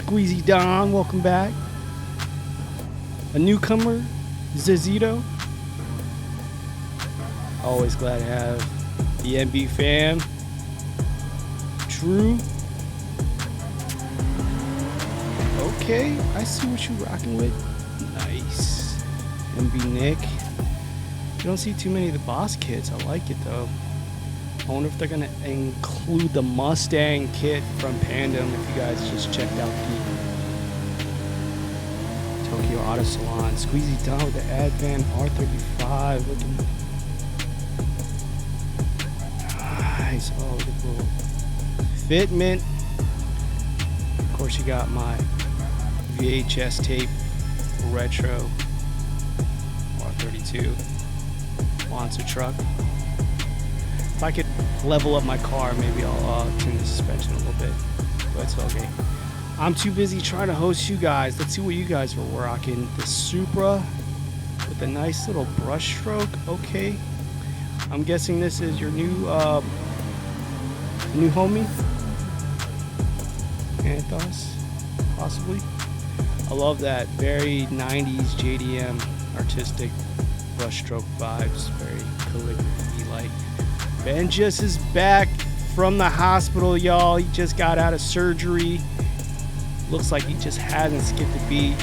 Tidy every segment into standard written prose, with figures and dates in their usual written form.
Squeezy Don, welcome back. A newcomer, Zizito. Always glad to have the MB fam. Drew. Okay, I see what you're rocking with. Nice. MB Nick. You don't see too many of the boss kits. I like it though. I wonder if they're gonna include the Mustang kit from Pandem. If you guys just checked out the Tokyo Auto Salon. Squeezy Don with the Advan R35. Looking nice. Oh, look at the little fitment. Of course, you got my VHS tape retro R32 monster truck. If I could level up my car, maybe I'll tune the suspension a little bit, but it's okay. I'm too busy trying to host you guys. Let's see what you guys were rocking. The Supra with a nice little brush stroke. Okay, I'm guessing this is your new homie. Anthos, possibly. I love that very 90s JDM artistic brushstroke vibes, very calligraphy-like. Benjus is back from the hospital, y'all. He just got out of surgery. Looks like he just hasn't skipped a beat.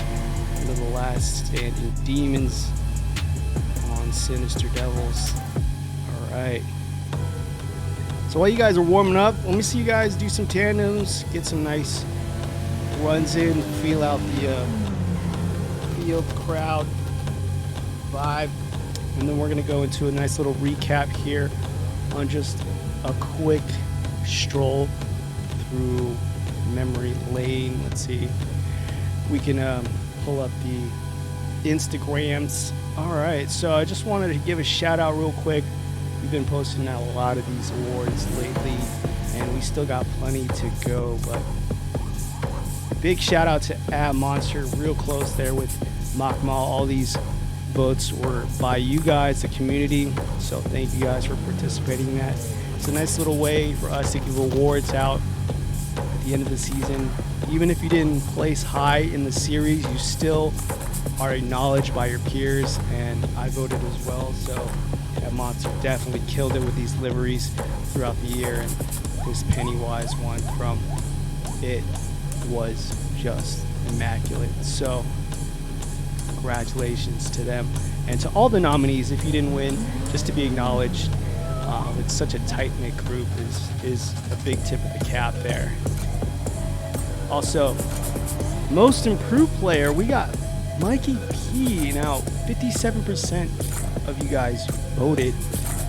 Into the last standing demons on Sinister Devils. All right. So while you guys are warming up, let me see you guys do some tandems, get some nice runs in, feel out the field crowd vibe, and then we're gonna go into a nice little recap here on just a quick stroll through memory lane. Let's see, we can pull up the Instagrams. All right, so I just wanted to give a shout out real quick. We've been posting out a lot of these awards lately, and we still got plenty to go, but big shout out to Ab Monster, real close there with Makmal. All these votes were by you guys, the community, so thank you guys for participating in that. It's a nice little way for us to give awards out at the end of the season. Even if you didn't place high in the series, you still are acknowledged by your peers, and I voted as well, so Ab Monster definitely killed it with these liveries throughout the year, and this Pennywise one from it was just immaculate. So congratulations to them, and to all the nominees. If you didn't win, just to be acknowledged. It's such a tight-knit group is a big tip of the cap there. Also, most improved player, we got Mikey P. Now 57% of you guys voted,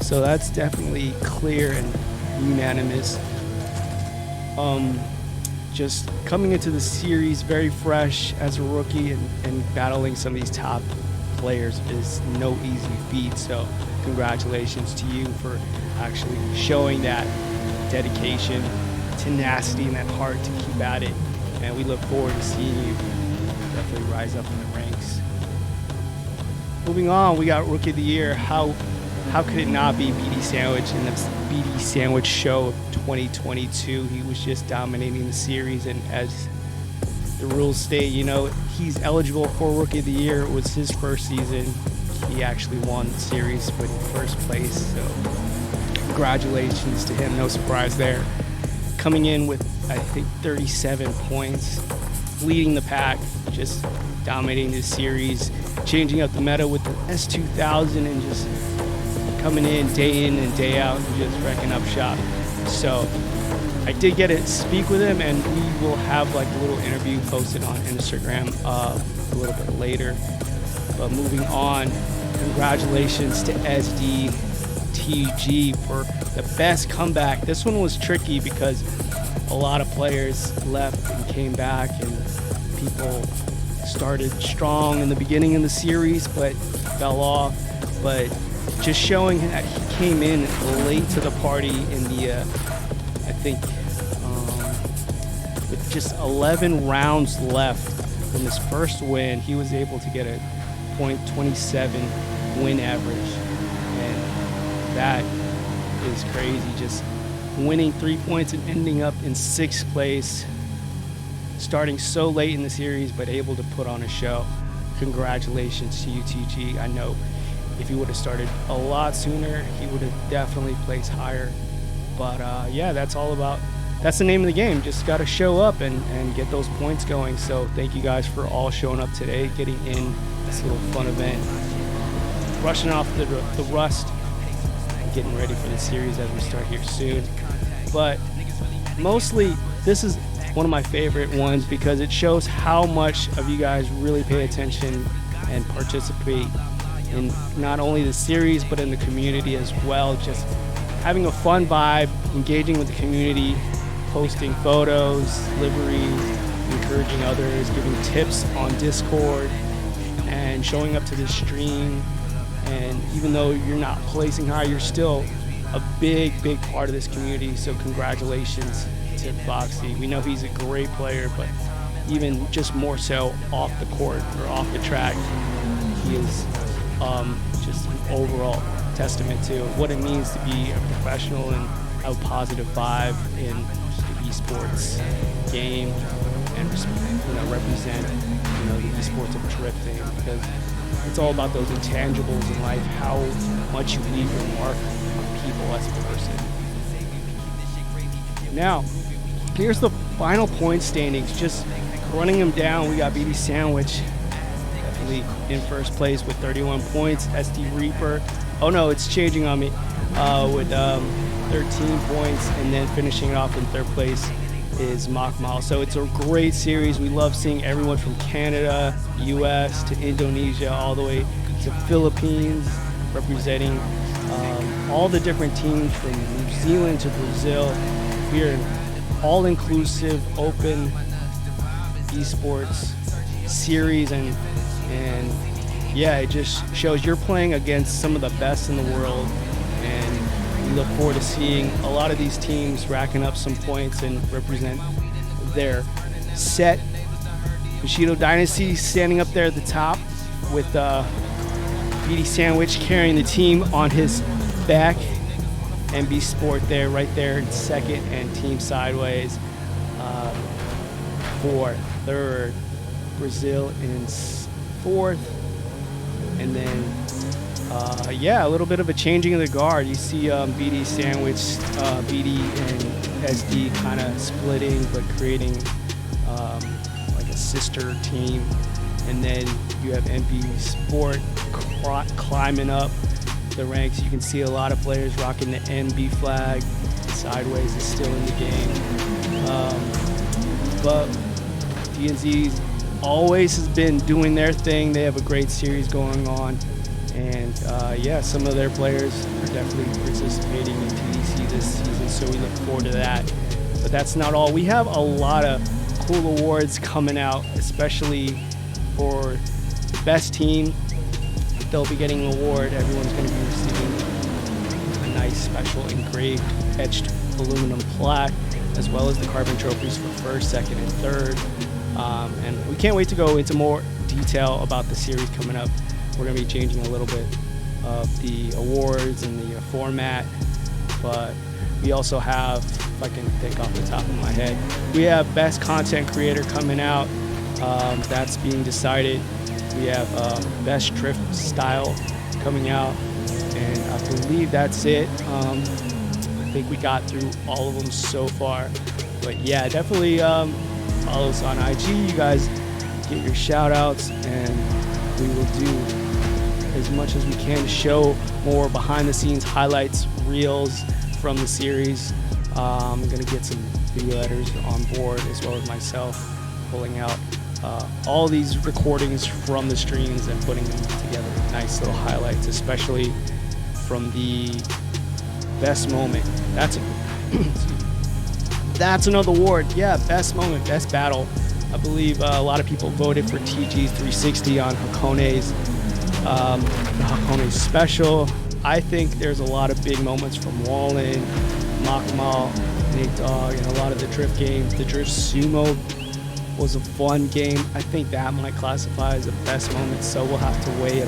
so that's definitely clear and unanimous. Just coming into the series very fresh as a rookie and battling some of these top players is no easy feat, so congratulations to you for actually showing that dedication, tenacity, and that heart to keep at it, and we look forward to seeing you definitely rise up in the ranks. Moving on, we got Rookie of the Year. How could it not be BD Sandwich in the BD Sandwich Show of 2022? He was just dominating the series, and as the rules state, you know, he's eligible for Rookie of the Year. It was his first season. He actually won the series with first place, so congratulations to him. No surprise there. Coming in with, I think, 37 points, leading the pack, just dominating this series, changing up the meta with the S2000, and just coming in and day out and just wrecking up shop. So I did get to speak with him, and we will have like a little interview posted on Instagram a little bit later. But moving on, congratulations to SDTG for the best comeback. This one was tricky because a lot of players left and came back, and people started strong in the beginning of the series but fell off. But just showing that he came in late to the party in the, I think, with just 11 rounds left from his first win, he was able to get a .27 win average, and that is crazy. Just winning 3 points and ending up in 6th place. starting so late in the series, but able to put on a show. Congratulations to you, TG. I know if he would have started a lot sooner, he would have definitely placed higher. But yeah, that's the name of the game. Just got to show up and get those points going. So thank you guys for all showing up today, getting in this little fun event, brushing off the rust, and getting ready for the series as we start here soon. But mostly, this is one of my favorite ones because it shows how much of you guys really pay attention and participate in not only the series but in the community as well. Just having a fun vibe, engaging with the community, posting photos, liveries, encouraging others, giving tips on Discord, and showing up to the stream. And even though you're not placing high, you're still a big part of this community. So congratulations to Foxy. We know he's a great player, but even just more so off the court or off the track, he is just an overall testament to what it means to be a professional and have a positive vibe in the esports game and represent the esports of drifting, because it's all about those intangibles in life, how much you leave your mark on people as a person. Now, here's the final point standings. Just running them down, we got BD Sandwich definitely in first place with 31 points. SD Reaper, oh no, it's changing on me, with 13 points, and then finishing it off in third place is Makmal. So it's a great series. We love seeing everyone from Canada, US to Indonesia, all the way to Philippines, representing all the different teams from New Zealand to Brazil. We're an all-inclusive, open esports series, and yeah, it just shows you're playing against some of the best in the world, and we look forward to seeing a lot of these teams racking up some points and represent their set. Bushido Dynasty standing up there at the top with BD Sandwich carrying the team on his back. MB Sport there, right there in second, and Team Sideways for third. Brazil in fourth. And then, yeah, a little bit of a changing of the guard. You see BD Sandwich, BD and SD kind of splitting, but creating like a sister team. And then you have MB Sport climbing up the ranks. You can see a lot of players rocking the NB flag. Sideways is still in the game. But DNZ always has been doing their thing. They have a great series going on. And yeah, some of their players are definitely participating in TDC this season, so we look forward to that. But that's not all. We have a lot of cool awards coming out, especially for best team. They'll be getting an award. Everyone's going to be receiving a nice special engraved etched aluminum plaque, as well as the carbon trophies for first, second, and third. And we can't wait to go into more detail about the series coming up. We're going to be changing a little bit of the awards and the format, but we also have, if I can think off the top of my head, we have best content creator coming out. That's being decided. We have best drift style coming out, and I believe that's it. I think we got through all of them so far, but yeah, definitely follow us on IG. You guys get your shout outs, and we will do as much as we can to show more behind the scenes highlights, reels from the series. I'm gonna get some video editors on board, as well as myself, pulling out all these recordings from the streams and putting them together. Nice little highlights, especially from the best moment. That's another award. Yeah, best moment, best battle. I believe a lot of people voted for TG360 on Hakone's the Hakone special. I think there's a lot of big moments from Wallen, Makamal, Nate Dogg, and a lot of the drift games. The Drift Sumo was a fun game. I think that might classify as the best moment, so we'll have to weigh it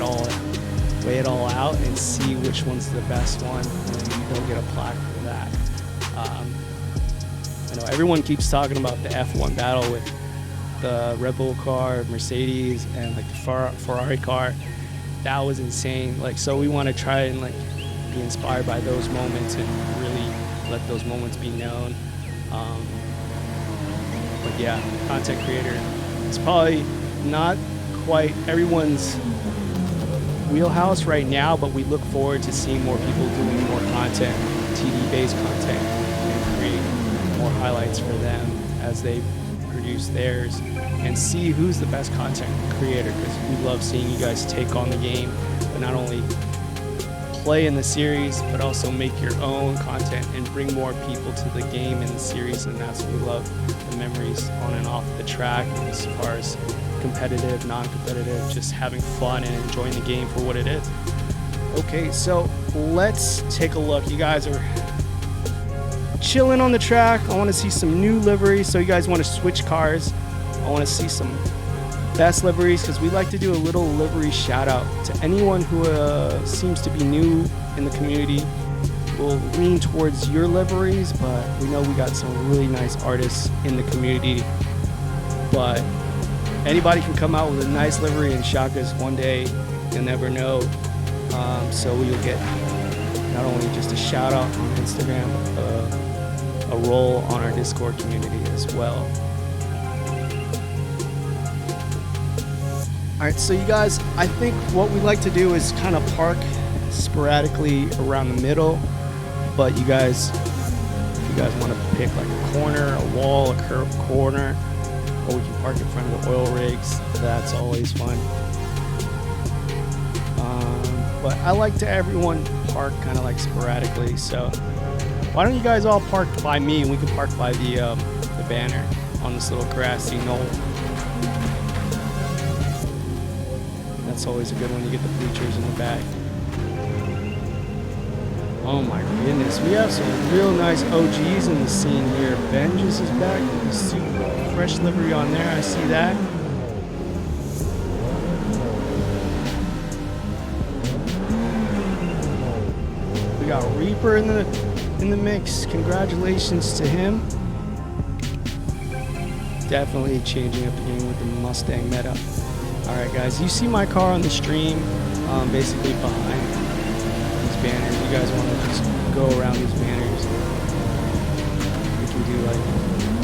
all out and see which one's the best one, and we'll get a plaque for that. I know everyone keeps talking about the F1 battle with the Red Bull car, Mercedes, and like the Ferrari car. That was insane. Like, so we want to try and like be inspired by those moments and really let those moments be known. But yeah, content creator, it's probably not quite everyone's wheelhouse right now, but we look forward to seeing more people doing more content, TV-based content, and create more highlights for them as they produce theirs, and see who's the best content creator, because we love seeing you guys take on the game, but not only play in the series, but also make your own content and bring more people to the game and the series. And that's what we love, the memories on and off the track, as far as competitive, non-competitive, just having fun and enjoying the game for what it is. Okay, so let's take a look. You guys are chilling on the track. I want to see some new liveries. So you guys want to switch cars, I want to see some best liveries, because we like to do a little livery shout out to anyone who seems to be new in the community. We'll lean towards your liveries, but we know we got some really nice artists in the community. But anybody can come out with a nice livery and shock us one day. You'll never know. So you'll get not only just a shout out on Instagram, a role on our Discord community as well. Alright, so you guys, I think what we like to do is kind of park sporadically around the middle, but you guys, if you guys want to pick like a corner, a wall, a curved corner, or we can park in front of the oil rigs, that's always fun. But I like to everyone park kind of like sporadically, so why don't you guys all park by me and we can park by the banner on this little grassy knoll. That's always a good one. You get the bleachers in the back. Oh my goodness, we have some real nice OGs in the scene here. Benjis is back with the super fresh livery on there. I see that. We got Reaper in the mix. Congratulations to him. Definitely changing up the game with the Mustang meta. Alright guys, you see my car on the stream, basically behind these banners. You guys want to just go around these banners. We can do like a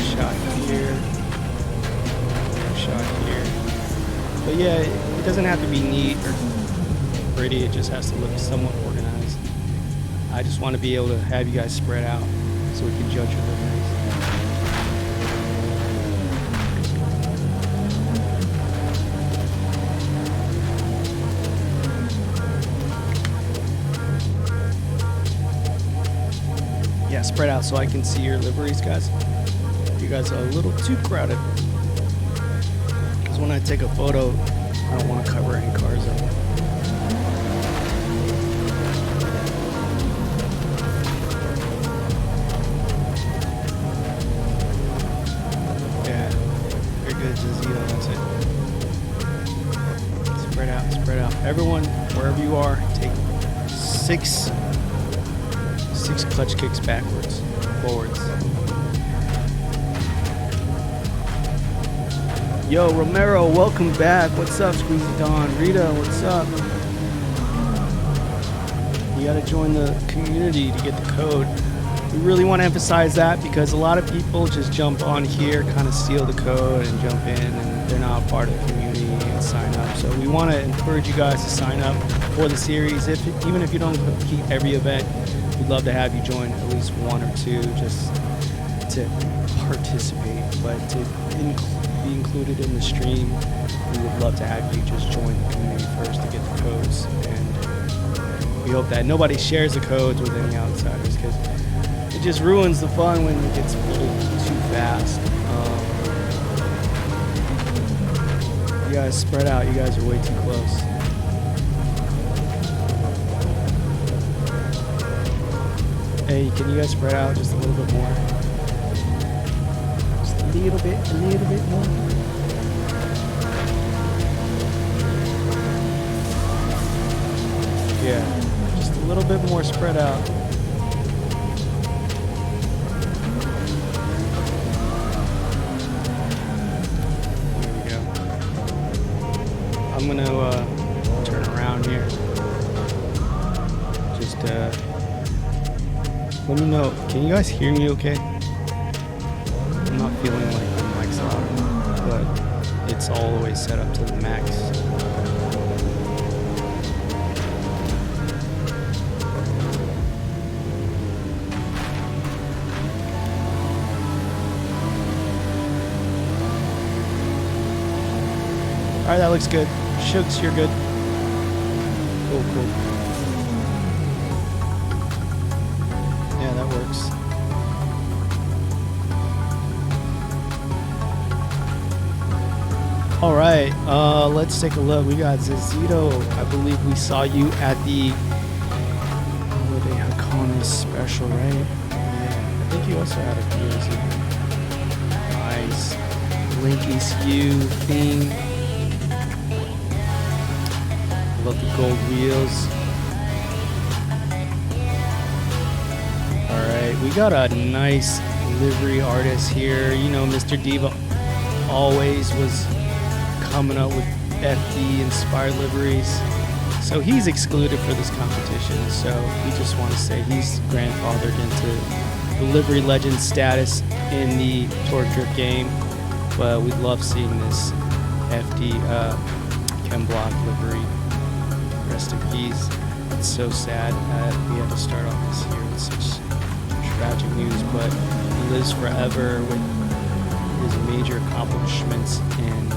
shot here, a shot here. But yeah, it doesn't have to be neat or pretty, it just has to look somewhat organized. I just want to be able to have you guys spread out so we can judge your liveries. Yeah, spread out so I can see your liveries, guys. You guys are a little too crowded. Because when I take a photo, I don't want to cover any cars up. Yeah, you're good, Zazito, that's it. Spread out, spread out. Everyone, wherever you are, take six clutch kicks backwards, forwards. Yo, Romero, welcome back. What's up, Squeezy Don? Rita, what's up? You gotta join the community to get the code. We really want to emphasize that because a lot of people just jump on here, kind of steal the code and jump in, and they're not part of the community and sign up. So we want to encourage you guys to sign up for the series. Even if you don't compete every event, we'd love to have you join at least one or two just to participate, but to be included in the stream. We would love to have you just join the community first to get the codes, and we hope that nobody shares the codes with any outsiders because it just ruins the fun when it gets pulled too fast. You guys spread out. You guys are way too close. Hey, can you guys spread out just a little bit more? Just a little bit more. Yeah, just a little bit more spread out. I'm gonna turn around here. Just let me know. Can you guys hear me okay? I'm not feeling like the mic's loud, but it's all the way set up to the max. Alright, that looks good. Shooks, you're good. Cool, cool. Yeah, that works. Alright, let's take a look. We got Zizito. I believe we saw you at the Holiday Hakonas special, right? Yeah, I think you also had a few. Nice. Link ECU theme. Love the gold wheels. Alright, we got a nice livery artist here. You know, Mr. Diva always was coming up with FD inspired liveries. So he's excluded for this competition. So we just want to say he's grandfathered into the livery legend status in the Torque Drift game. But we love seeing this FD Chem Block livery. Rest in peace. It's so sad that we had to start off this year with such tragic news, but he lives forever with his major accomplishments and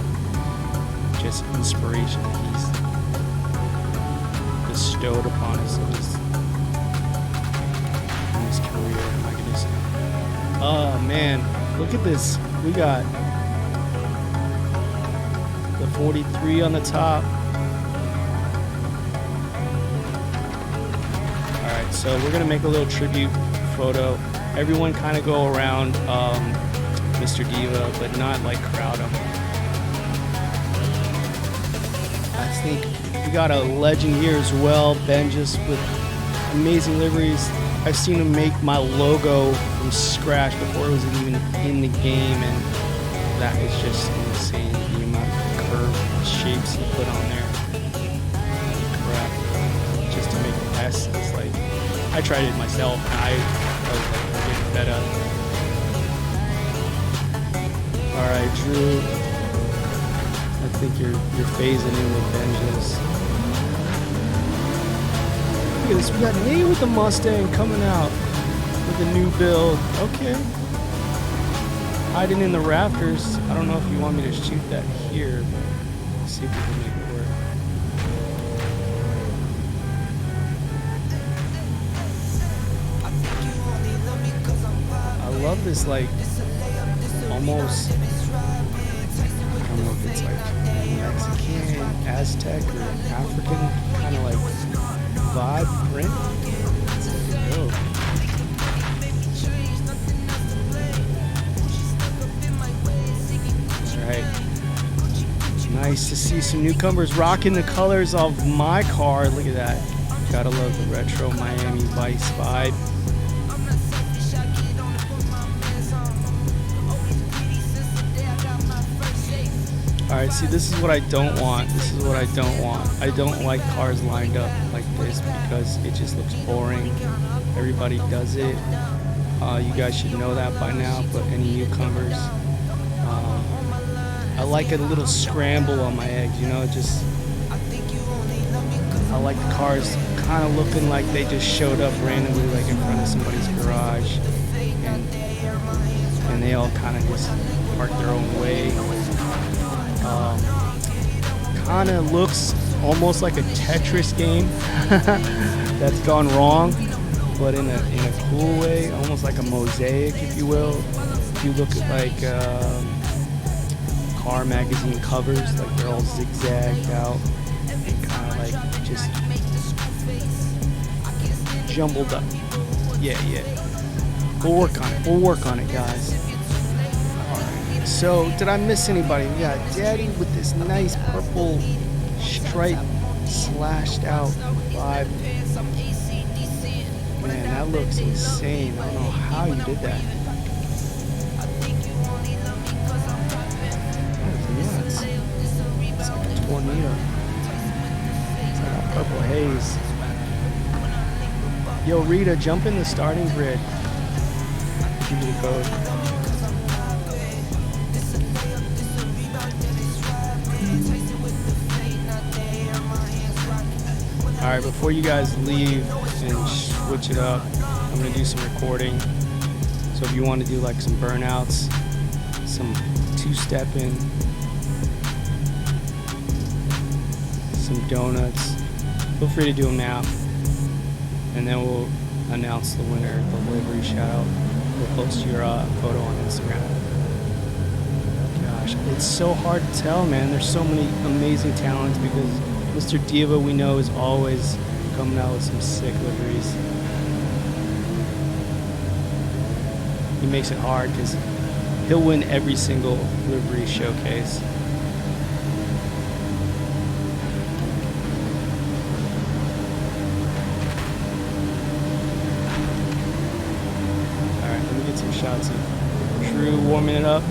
just inspiration that he's bestowed upon us in his career. My goodness. Oh man, look at this. We got the 43 on the top. So we're gonna make a little tribute photo. Everyone kind of go around Mr. Diva, but not like crowd him. I think we got a legend here as well, Ben, just with amazing liveries. I've seen him make my logo from scratch before it was even in the game, and that is just insane. The amount of curved shapes he put on there. Crap. Just to make the S, it's like, I tried it myself, and I was like, we're getting fed up. Alright, Drew. I think you're phasing in with vengeance. Look at this, we got Nate with the Mustang coming out with a new build. Okay. Hiding in the rafters. I don't know if you want me to shoot that here. Let's see if we can make it work. I love this, like, almost, I don't know if it's like Mexican, Aztec, or African kind of like vibe print. Oh. That's right. Nice to see some newcomers rocking the colors of my car. Look at that. Gotta love the retro Miami Vice vibe. Alright, see, this is what I don't want. This is what I don't want. I don't like cars lined up like this because it just looks boring. Everybody does it. You guys should know that by now, but any newcomers, I like a little scramble on my eggs, you know, just, I like the cars kind of looking like they just showed up randomly, like in front of somebody's garage, and they all kind of just park their own way. Kind of looks almost like a Tetris game that's gone wrong, but in a cool way, almost like a mosaic, if you will. If you look at like car magazine covers, like they're all zigzagged out and kind of like just jumbled up. Yeah. We'll work on it. We'll work on it, guys. So, did I miss anybody? We got Daddy with this nice purple stripe slashed out vibe. Man, that looks insane. I don't know how you did that. That was nuts. It's like a tornado. pace. Yo, Rita, jump in the starting grid. Give me the code. Alright, before you guys leave and switch it up, I'm going to do some recording. So if you want to do like some burnouts, some two-stepping, some donuts, feel free to do them now. And then we'll announce the winner of the Livery Shoutout. We'll post your photo on Instagram. Gosh, it's so hard to tell, man. There's so many amazing talents because Mr. Diva, we know, is always coming out with some sick liveries. He makes it hard because he'll win every single livery showcase. Some shots of Drew warming it up.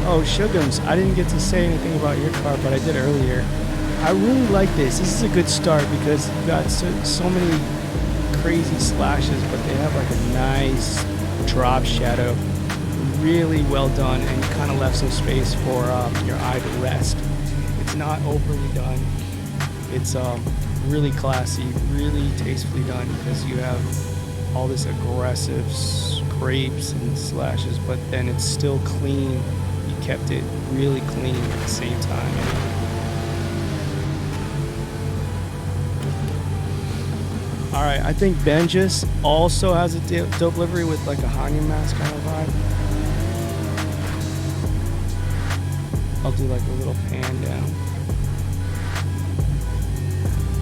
Oh, Shugums, I didn't get to say anything about your car, but I did earlier. I really like this. This is a good start because you've got so many crazy slashes, but they have like a nice drop shadow. Really well done, and kind of left some space for your eye to rest. It's not overly done. It's really classy, really tastefully done because you have all this aggressive scrapes and slashes, but then it's still clean. You kept it really clean at the same time. All right, I think Benjis also has a dope livery with like a Hanyan mask kind of vibe. I'll do like a little pan down.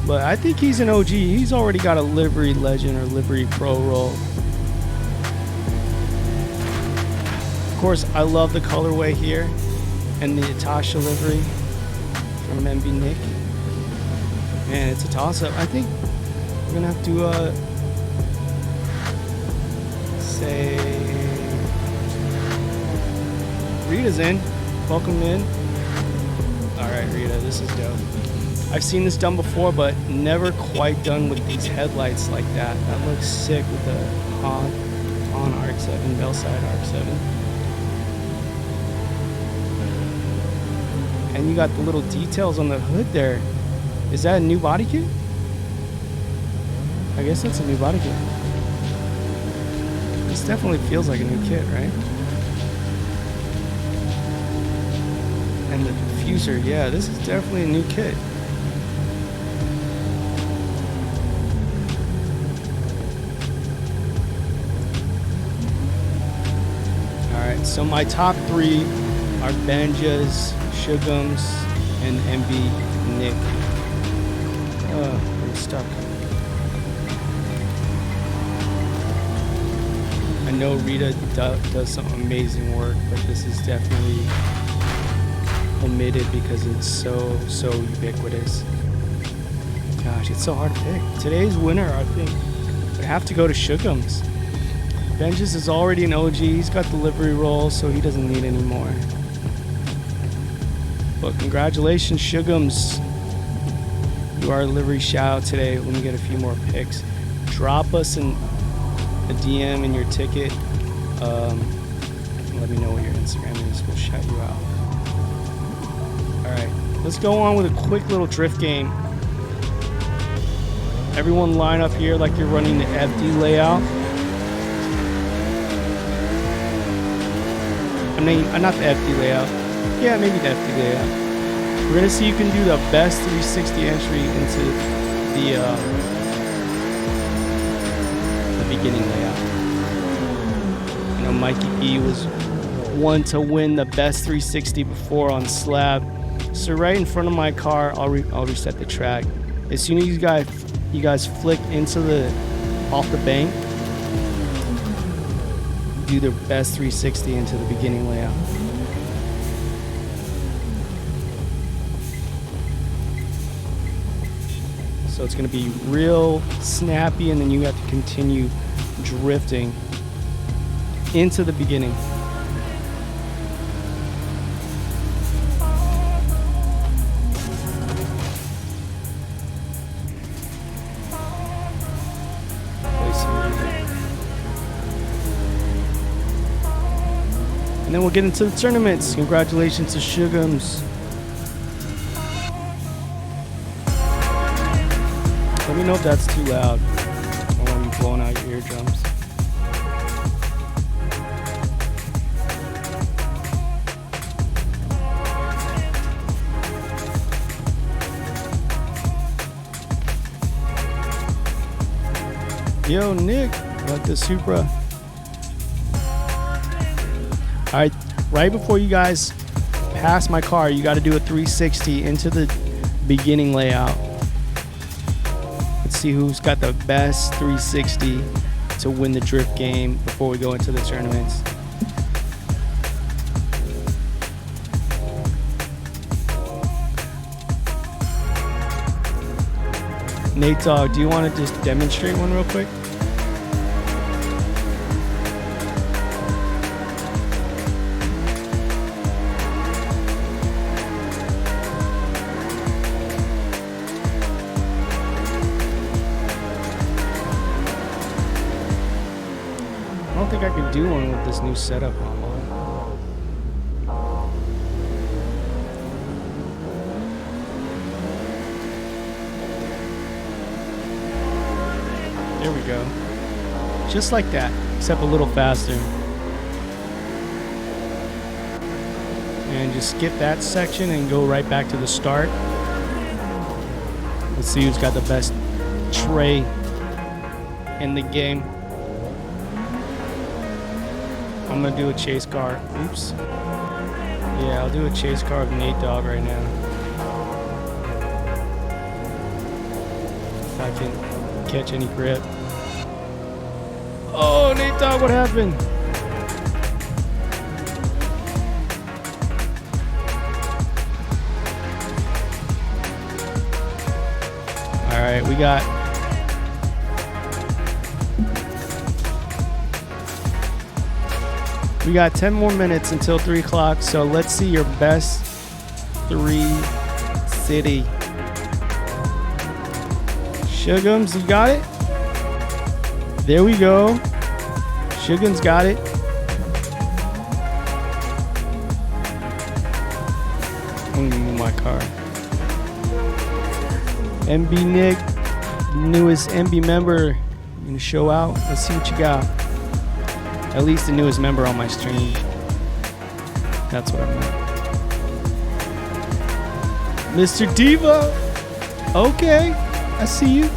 But I think he's an OG. He's already got a livery legend or livery pro roll. Of course, I love the colorway here and the Natasha livery from MB Nick. Man, it's a toss-up. I think we're gonna have to say Rita's in. Welcome in. Alright, Rita, this is dope. I've seen this done before, but never quite done with these headlights like that. That looks sick with the on RX-7, Bellside RX-7. And you got the little details on the hood there. Is that a new body kit? I guess that's a new body kit. This definitely feels like a new kit, right? And the diffuser, yeah, this is definitely a new kit. Alright, so my top three are Benjas, Shugums, and MB Nick. I'm stuck. I know Rita does some amazing work, but this is definitely omitted because it's so ubiquitous. Gosh, it's so hard to pick. Today's winner, I think, would have to go to Shugums. Benjis is already an OG. He's got the livery roll, so he doesn't need any more. But congratulations, Shugums. You are a livery shout today. Let me get a few more picks. Drop us a DM in your ticket. Let me know what your Instagram is. We'll shout you out. Alright, let's go on with a quick little drift game. Everyone line up here like you're running the FD layout. I mean, not the FD layout. Yeah, maybe the FD layout. We're going to see you can do the best 360 entry into the beginning layout. You know, Mikey E was one to win the best 360 before on slab. So right in front of my car, I'll reset the track. As soon as you guys flick into off the bank, do the best 360 into the beginning layout. So it's going to be real snappy, and then you have to continue drifting. into the beginning. Play some music. And then we'll get into the tournaments. Congratulations to Shugums. Let me know if that's too loud. I don't want you blowing out your eardrums. Yo, Nick, like the Supra. All right, right before you guys pass my car, you got to do a 360 into the beginning layout. Let's see who's got the best 360 to win the drift game before we go into the tournaments. Nate Dogg, do you want to just demonstrate one real quick? I don't think I could do one with this new setup online. There we go. Just like that, except a little faster. And just skip that section and go right back to the start. Let's see who's got the best tray in the game. I'm gonna do a chase car. Oops. Yeah, I'll do a chase car of Nate Dogg right now. If I can catch any grip. Oh, Nate Dogg, what happened? All right, we got We got 10 more minutes until 3 o'clock, so let's see your best 3 city. Shugums, you got it? There we go. Shugums got it. I'm gonna move my car. MB Nick, newest MB member, I'm gonna show out. Let's see what you got. At least the newest member on my stream. That's what I meant. Mr. Diva. Okay, I see you.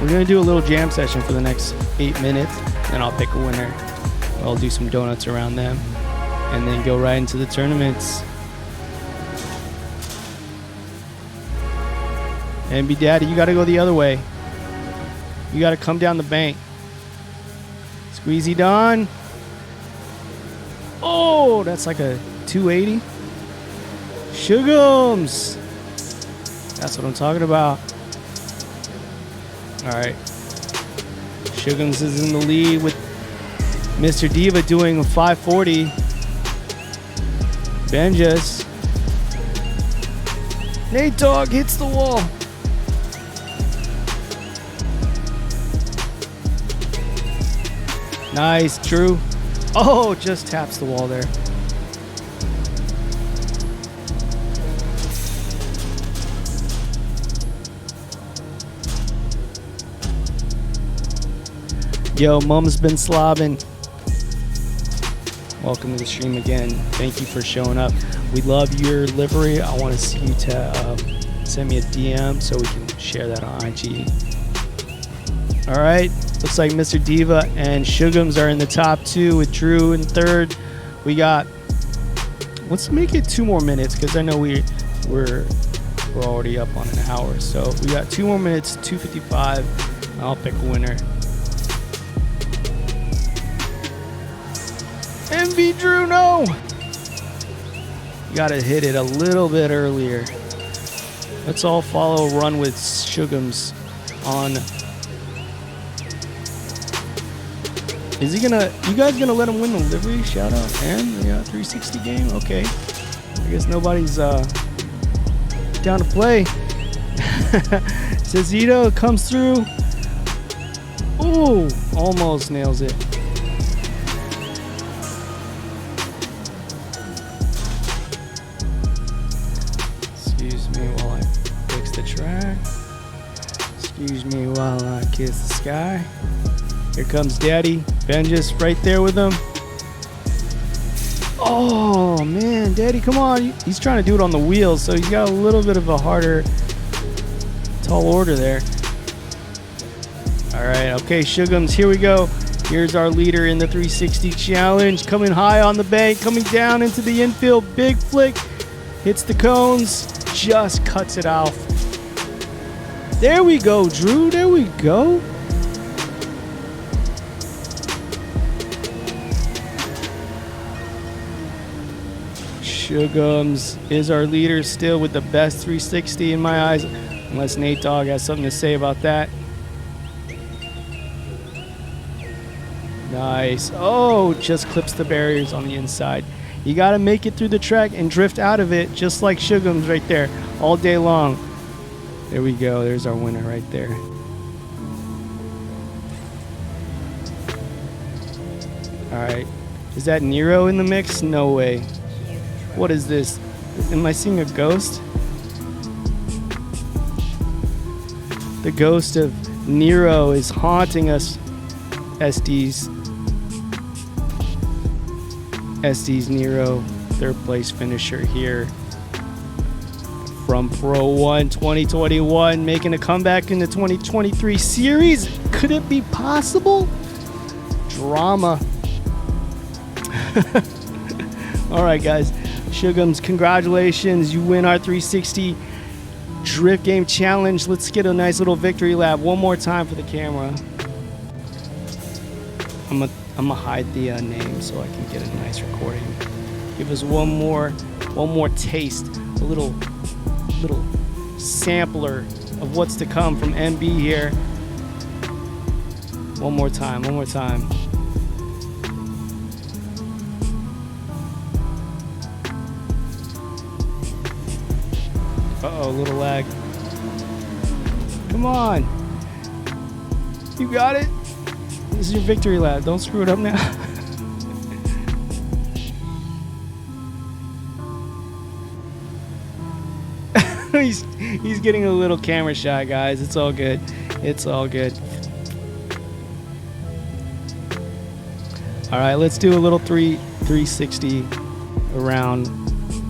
We're gonna do a little jam session for the next 8 minutes, then I'll pick a winner. I'll do some donuts around them, and then go right into the tournaments. MB Daddy, you gotta go the other way. You gotta come down the bank. Squeezy Don. Oh, that's like a 280. Shugums. That's what I'm talking about. All right. Shugums is in the lead with Mr. Diva doing a 540. Benjas. Nate Dogg hits the wall. Nice, Drew. Oh, just taps the wall there. Yo, Mum's been slobbing. Welcome to the stream again. Thank you for showing up. We love your livery. I want to see you to send me a DM so we can share that on IG. All right. Looks like Mr. Diva and Shugums are in the top 2 with Drew in third. We got, let's make it 2 more minutes because I know we're already up on an hour. So we got 2 more minutes, 2:55. I'll pick a winner. MV Drew, no! You gotta hit it a little bit earlier. Let's all follow Run with Shugums on Is he gonna? You guys gonna let him win the livery shoutout and the 360 game? Okay. I guess nobody's down to play. Cezito comes through. Ooh, almost nails it. Excuse me while I fix the track. Excuse me while I kiss the sky. Here comes Daddy. Ben just right there with him. Oh, man. Daddy, come on. He's trying to do it on the wheels, so he's got a little bit of a harder, tall order there. All right. Okay, Shugums, here we go. Here's our leader in the 360 challenge. Coming high on the bank, coming down into the infield. Big flick. Hits the cones. Just cuts it off. There we go, Drew. There we go. Shugums is our leader still with the best 360 in my eyes, unless Nate Dogg has something to say about that. Nice. Oh, just clips the barriers on the inside. You got to make it through the track and drift out of it, just like Shugums right there, all day long. There we go. There's our winner right there. All right. Is that Nero in the mix? No way. What is this? Am I seeing a ghost? The ghost of Nero is haunting us. SD's Nero, third place finisher here from Pro 1 2021, making a comeback in the 2023 series. Could it be possible? Drama. All right, guys. Shugums, congratulations. You win our 360 Drift Game Challenge. Let's get a nice little victory lap one more time for the camera. I'm gonna hide the name so I can get a nice recording. Give us one more taste, a little sampler of what's to come from MB here. One more time. Uh-oh, little lag. Come on. You got it? This is your victory lap. Don't screw it up now. He's getting a little camera shy, guys. It's all good. It's all good. All right, let's do a little 360 around.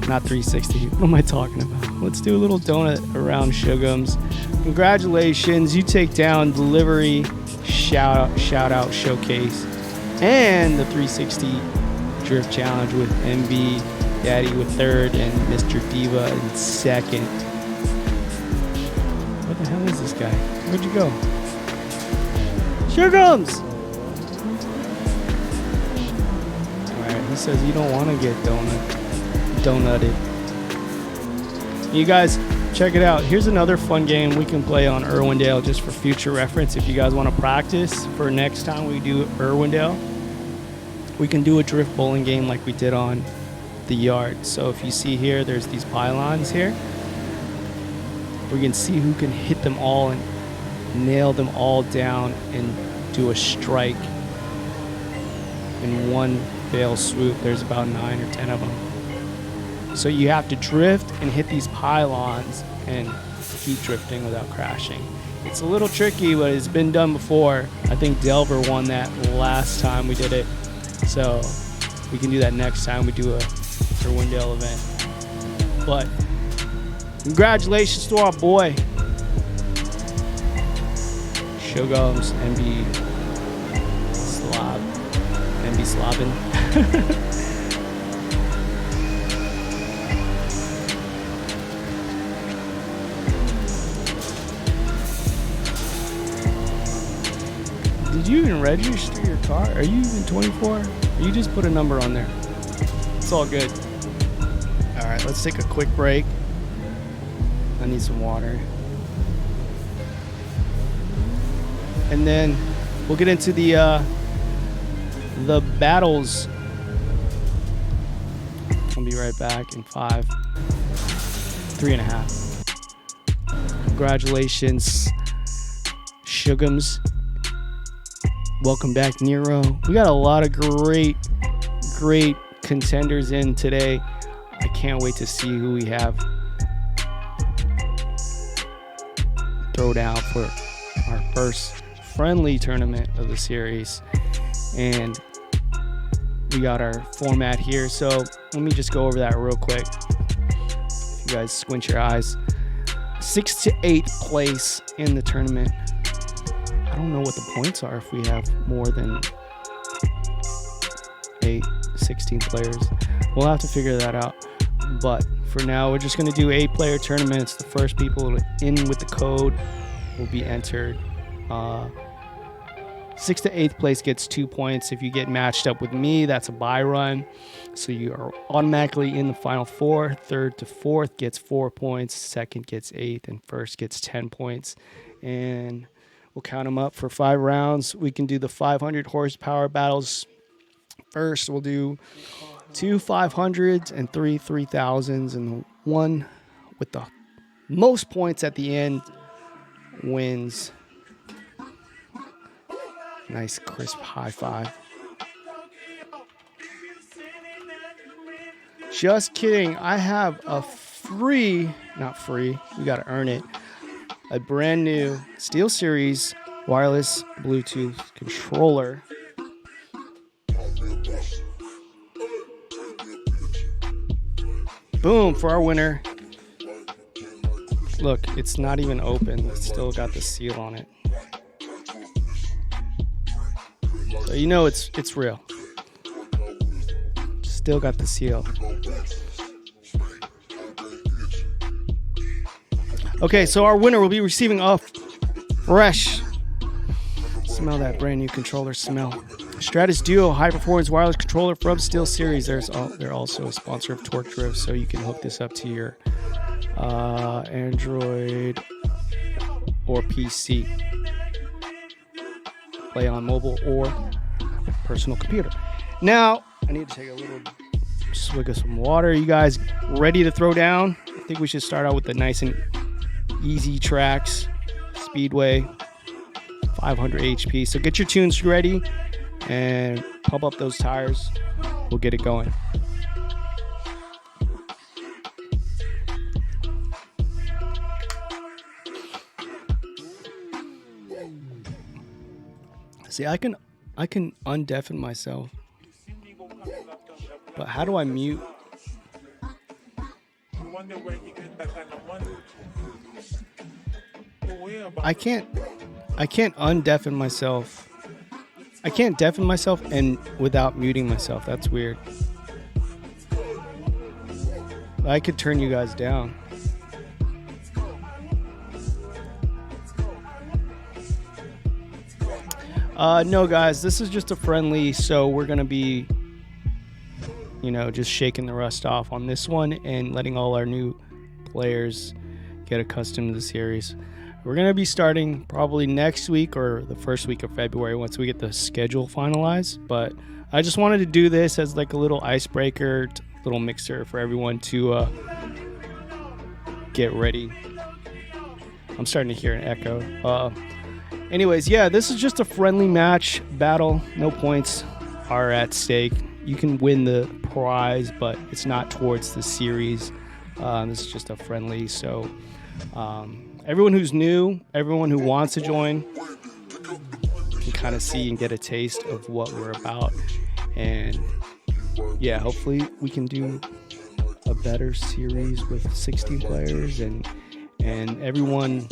Not 360. What am I talking about? Let's do a little donut around Shugums. Congratulations. You take down the Livery Shoutout Showcase and the 360 Drift Challenge with MB, Daddy with third, and Mr. Diva in second. What the hell is this guy? Where'd you go? Shugums! Alright, he says you don't want to get donutted. You guys, check it out. Here's another fun game we can play on Irwindale just for future reference. If you guys want to practice for next time we do Irwindale, we can do a drift bowling game like we did on the yard. So if you see here, there's these pylons here. We can see who can hit them all and nail them all down and do a strike in one fell swoop. There's about 9 or 10 of them. So you have to drift and hit these pylons and keep drifting without crashing. It's a little tricky, but it's been done before. I think Delver won that last time we did it. So we can do that next time we do a Irwindale event. But congratulations to our boy Shugums, MB Slobbin. Did you even register your car? Are you even 24? Or you just put a number on there? It's all good. All right, let's take a quick break. I need some water. And then we'll get into the the battles. I'll be right back in 5, 3.5. Congratulations, Shugums. Welcome back, Nero. We got a lot of great contenders in today. I can't wait to see who we have throw down for our first friendly tournament of the series. And we got our format here. So let me just go over that real quick. If you guys squint your eyes. 6th to 8th place in the tournament. I don't know what the points are if we have more than 16 players. We'll have to figure that out. But for now, we're just going to do 8-player tournaments. The first people in with the code will be entered. 6th to 8th place gets 2 points. If you get matched up with me, that's a bye run. So you are automatically in the final 4. 3rd to 4th gets 4 points. 2nd gets 8th. And 1st gets 10 points. And we'll count them up for 5 rounds. We can do the 500 horsepower battles. First, we'll do 2 500s and 3 3000s. And the one with the most points at the end wins. Nice crisp high five. Just kidding. I have a not free, you got to earn it, a brand new SteelSeries wireless Bluetooth controller. Boom, for our winner. Look, it's not even open. It's still got the seal on it. So you know it's real. Still got the seal. Okay, so our winner will be receiving a fresh, smell that brand new controller smell, Stratus Duo high performance wireless controller from SteelSeries. They're also a sponsor of Torque Drift, so you can hook this up to your Android or PC. Play on mobile or personal computer. Now, I need to take a little swig of some water. You guys ready to throw down? I think we should start out with the nice and easy tracks. Speedway, 500 HP. So get your tunes ready and pump up those tires. We'll get it going. See, I can undeafen myself. But how do I mute? I can't undeafen myself. I can't deafen myself and without muting myself. That's weird. I could turn you guys down. No, guys, this is just a friendly, so we're going to be, just shaking the rust off on this one and letting all our new players get accustomed to the series. We're going to be starting probably next week or the first week of February once we get the schedule finalized. But I just wanted to do this as like a little icebreaker, little mixer for everyone to get ready. I'm starting to hear an echo. Anyways, yeah, this is just a friendly match battle. No points are at stake. You can win the prize, but it's not towards the series. This is just a friendly. So everyone who's new, everyone who wants to join can kind of see and get a taste of what we're about. And yeah, hopefully we can do a better series with 16 players and everyone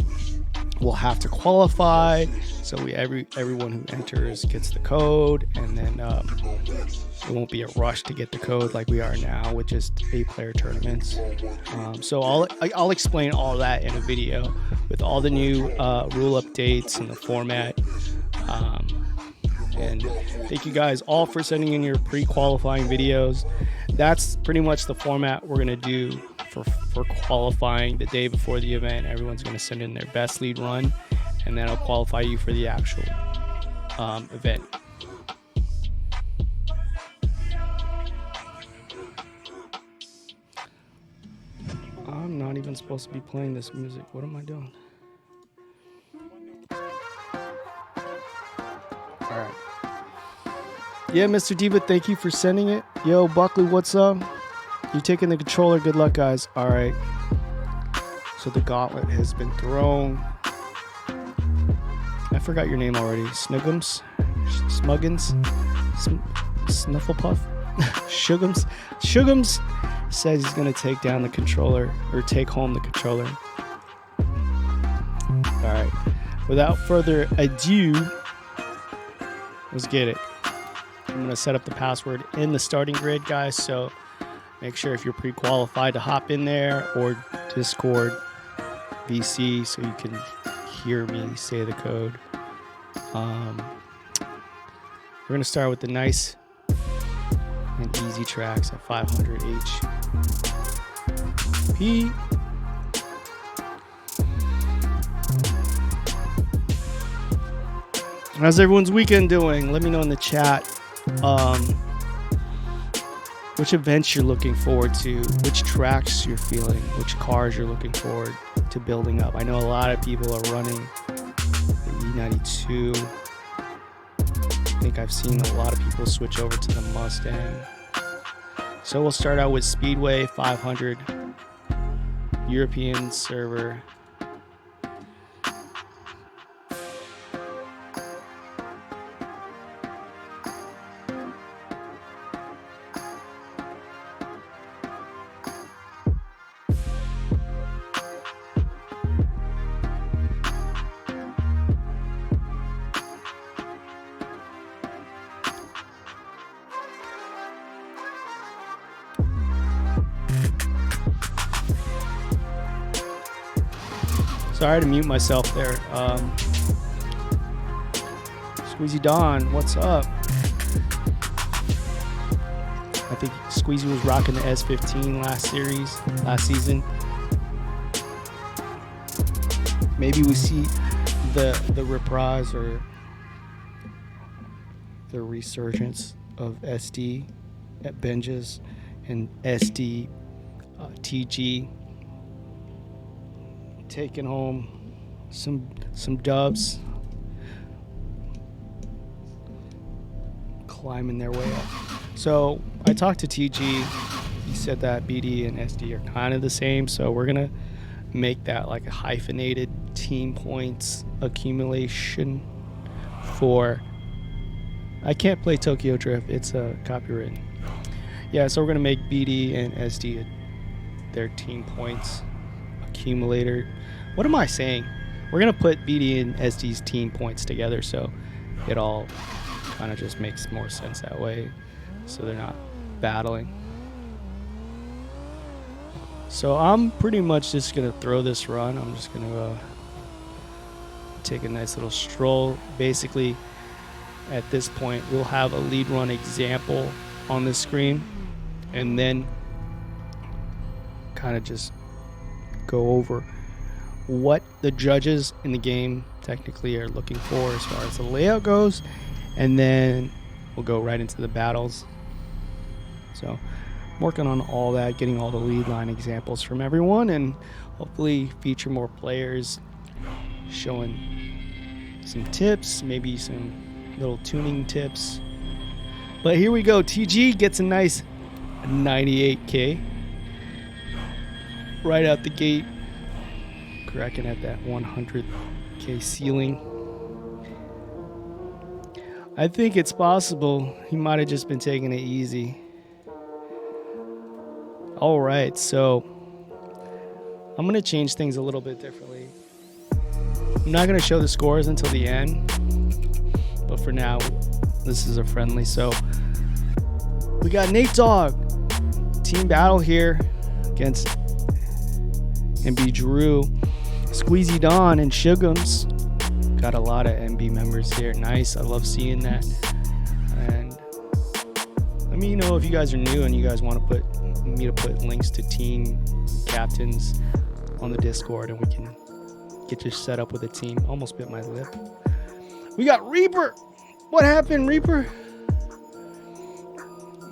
will have to qualify, so everyone who enters gets the code, and then it won't be a rush to get the code like we are now with just 8-player tournaments. So I'll explain all that in a video with all the new rule updates and the format. And thank you guys all for sending in your pre-qualifying videos. That's pretty much the format we're gonna do for qualifying the day before the event. Everyone's going to send in their best lead run, and then I'll qualify you for the actual event. even supposed to be playing this music. What am I doing? All right. Yeah, Mr. Diva, thank you for sending it. Yo, Buckley, what's up? You taking the controller? Good luck, guys. All right. So the gauntlet has been thrown. I forgot your name already. Snuggums? Smuggins? Snufflepuff? Shugums? Shugums says he's going to take down the controller, or take home the controller. All right. Without further ado, let's get it. I'm going to set up the password in the starting grid, guys, so make sure if you're pre-qualified to hop in there, or Discord VC so you can hear me say the code. We're going to start with the nice and easy tracks at 500 HP. How's everyone's weekend doing? Let me know in the chat which events you're looking forward to, which tracks you're feeling, which cars you're looking forward to building up. I know a lot of people are running the E92. I think I've seen a lot of people switch over to the Mustang. So we'll start out with Speedway 500 European server. Sorry to mute myself there. Squeezy Don, what's up? I think Squeezy was rocking the S15 last season. Maybe we see the reprise or the resurgence of SD at Benja's and SD TG. Taking home some dubs, climbing their way up. So I talked to TG. He said that BD and SD are kind of the same, so we're gonna make that like a hyphenated team points accumulation for. I can't play Tokyo Drift, it's a copyright. Yeah, so we're gonna make BD and SD their team points accumulator. What am I saying? We're gonna put BD and SD's team points together, so it all kind of just makes more sense that way, so they're not battling. So I'm pretty much just gonna throw this run. I'm just gonna take a nice little stroll. Basically, at this point, we'll have a lead run example on the screen, and then kind of just go over what the judges in the game technically are looking for as far as the layout goes, and then we'll go right into the battles. So I'm working on all that, getting all the lead line examples from everyone, and hopefully feature more players, showing some tips, maybe some little tuning tips. But here we go. TG gets a nice 98K right out the gate, cracking at that 100K ceiling. I think it's possible he might have just been taking it easy. All right, so I'm going to change things a little bit differently. I'm not going to show the scores until the end, but for now, this is a friendly. So we got Nate Dogg, team battle here against MB Drew, Squeezy Don, and Shugums. Got a lot of MB members here. Nice. I love seeing that. And let me know if you guys are new and you guys want to put links to team captains on the Discord, and we can get you set up with a team. Almost bit my lip. We got Reaper. What happened, Reaper?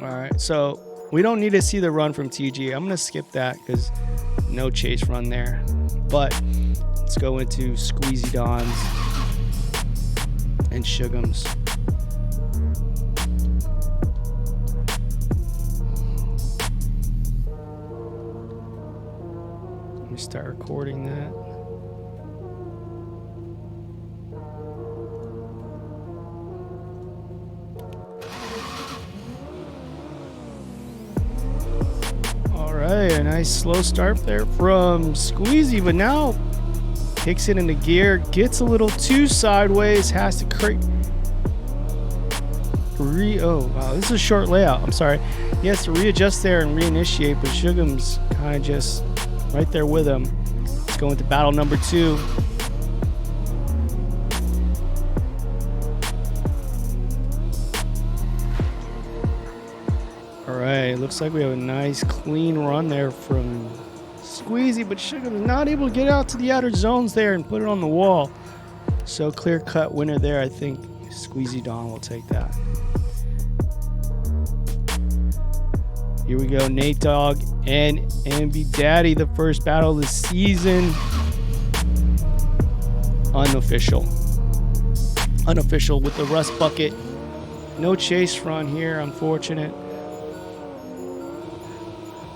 All right, so we don't need to see the run from TG. I'm gonna skip that because No chase run there. But let's go into Squeezy Dons and Shugums. Let me start recording that. Alright, a nice slow start there from Squeezy, but now kicks it into gear, gets a little too sideways, has to create. Oh wow, this is a short layout. I'm sorry. He has to readjust there and reinitiate, but Shugum's kind of just right there with him. Let's go into battle number 2. Alright, looks like we have a nice clean run there from Squeezy, but Shugum's not able to get out to the outer zones there and put it on the wall. So clear-cut winner there. I think Squeezy Don will take that. Here we go, Nate Dogg and MB Daddy, the first battle of the season. Unofficial with the Rust Bucket. No chase run here, unfortunate.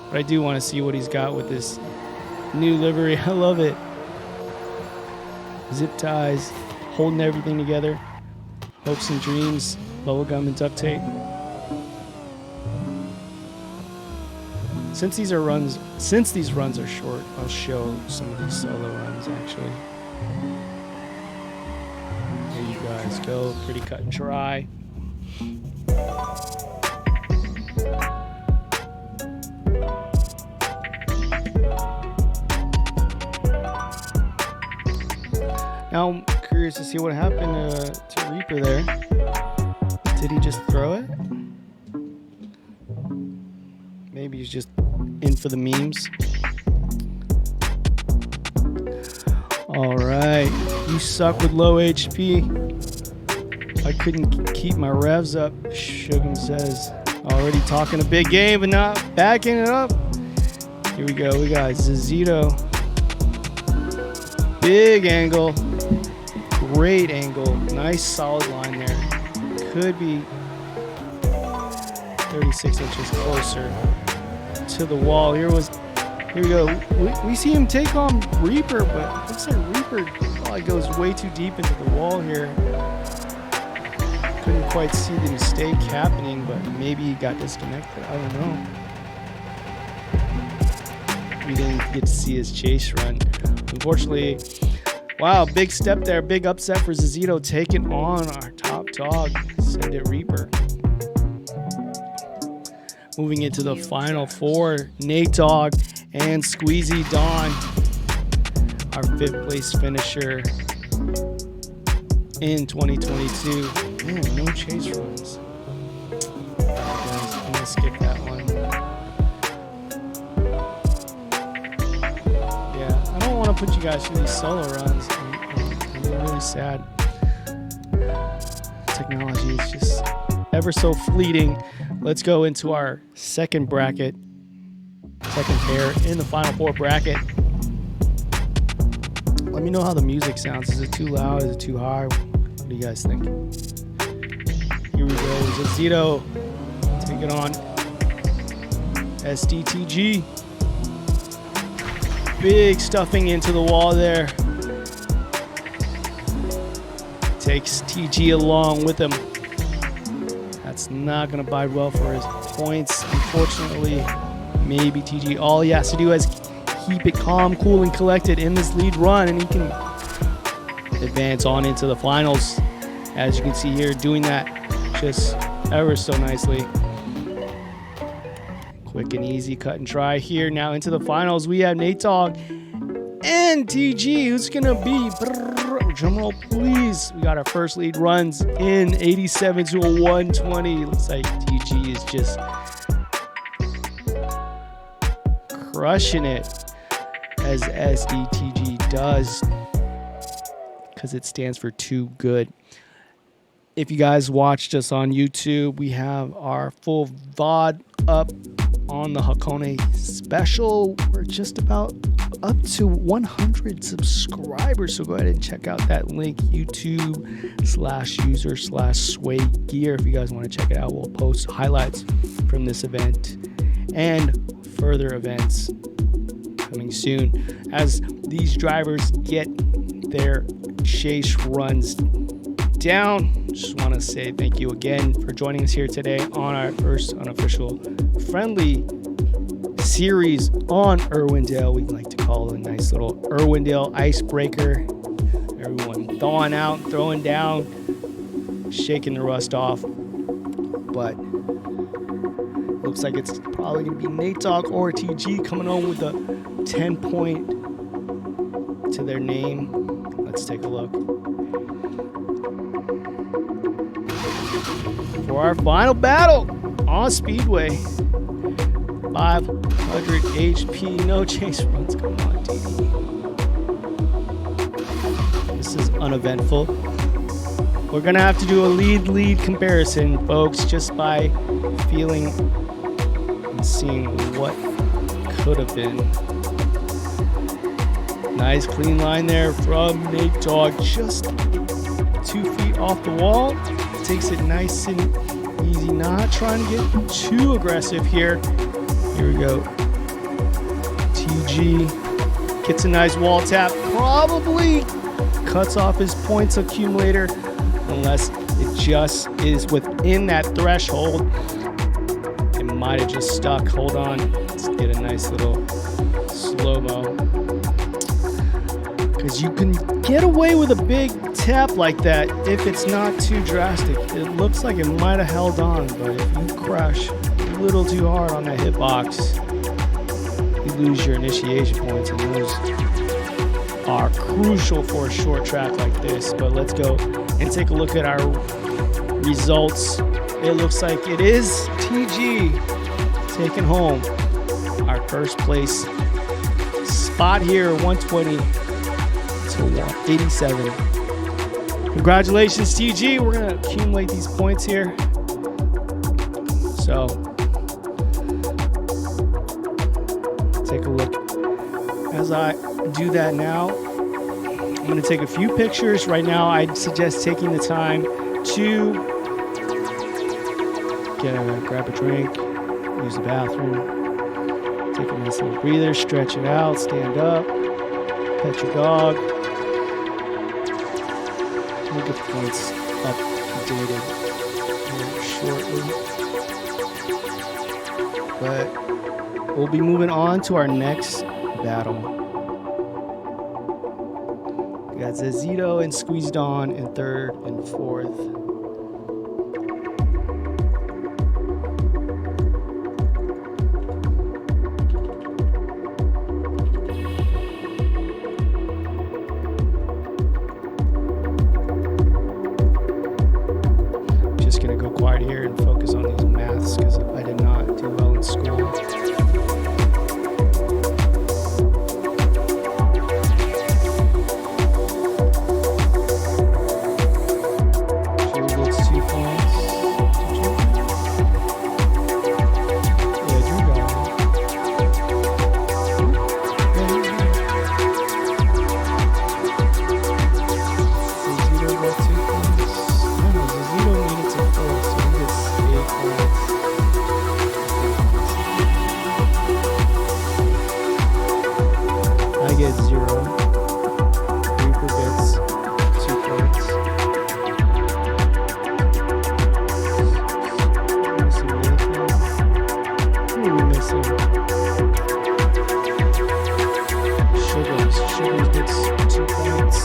But I do want to see what he's got with this new livery. I love it. Zip ties, holding everything together. Hopes and dreams, bubblegum and duct tape. Since these runs are short, I'll show some of these solo runs actually. There you guys go, pretty cut and dry. Now I'm curious to see what happened to Reaper there. Did he just throw it? Maybe he's just in for the memes. All right, you suck with low HP. I couldn't keep my revs up, Shugum says. Already talking a big game, but not backing it up. Here we go, we got Zazito. Big angle. Great angle, nice solid line there. Could be 36 inches closer to the wall. Here we go. We see him take on Reaper, but it looks like Reaper probably goes way too deep into the wall here. Couldn't quite see the mistake happening, but maybe he got disconnected. I don't know. We didn't get to see his chase run. Unfortunately, wow, big step there. Big upset for Zazito taking on our top dog. Send it Reaper. Moving into the final 4, Nate Dogg and Squeezy Don, our 5th place finisher in 2022. Man, no chase runs. I'm gonna skip that one. Yeah, I don't want to put you guys through these solo runs. I'm really sad. Technology is just ever so fleeting. Let's go into our second bracket, second pair in the final 4 bracket. Let me know how the music sounds. Is it too loud? Is it too high? What do you guys think? Here we go. Zazito take it on SDTG. Big stuffing into the wall there. Takes TG along with him. That's not going to bode well for his points. Unfortunately, maybe TG. All he has to do is keep it calm, cool, and collected in this lead run, and he can advance on into the finals. As you can see here, doing that just ever so nicely. Quick and easy, cut and dry here. Now into the finals, we have Nate Dogg and TG. Who's going to be? Drum roll, please. We got our first lead runs in 87 to a 120. Looks like TG is just crushing it, as SDTG does, because it stands for too good. If you guys watched us on YouTube, we have our full VOD up on the Hakone special. We're just about up to 100 subscribers, so go ahead and check out that link, YouTube/user/sway gear. If you guys want to check it out, we'll post highlights from this event and further events coming soon as these drivers get their chase runs down. Just want to say thank you again for joining us here today on our first unofficial friendly series on Irwindale. We like to call it a nice little Irwindale Icebreaker. Everyone thawing out, throwing down, shaking the rust off. But looks like it's probably going to be Nate Dogg or TG coming on with a 10 point to their name. Let's take a look. For our final battle on Speedway, 500 HP, no chase runs. Come on, TD. This is uneventful. We're gonna have to do a lead comparison, folks, just by feeling and seeing what could have been. Nice clean line there from Nate Dogg, just 2 feet off the wall. Takes it nice and easy, not trying to get too aggressive here. Here we go. TG gets a nice wall tap, probably cuts off his points accumulator unless it just is within that threshold. It might have just stuck. Hold on. Let's get a nice little slow-mo. Because you can get away with a big tap like that if it's not too drastic. It looks like it might have held on, but if you crash a little too hard on that hitbox, you lose your initiation points, and those are crucial for a short track like this. But let's go and take a look at our results. It looks like it is TG taking home our first place spot here, 120 to 187. Congratulations, TG. We're going to accumulate these points here. So, take a look. As I do that now, I'm going to take a few pictures. Right now, I'd suggest taking the time to grab a drink, use the bathroom, take a nice little breather, stretch it out, stand up, pet your dog. We'll get the points updated here shortly. But we'll be moving on to our next battle. We got Zezito and Squeezed On in third and fourth. Here and focus on these maths because I did not do well in school. Drew gets 2 points. Yeah, Drew got it. Zezito got 2 points. No, Zezito made it to 4, so he gets 8 points. I get 0. Reaper gets 2 points. Missing Nathan. Who are we missing? Sugars gets 2 points.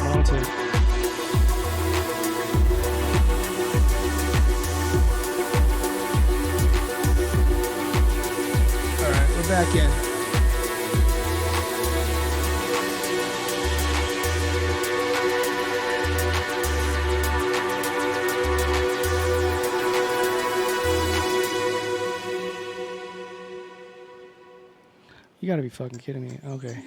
coming on to. All right, we're back in. You gotta be fucking kidding me. Okay.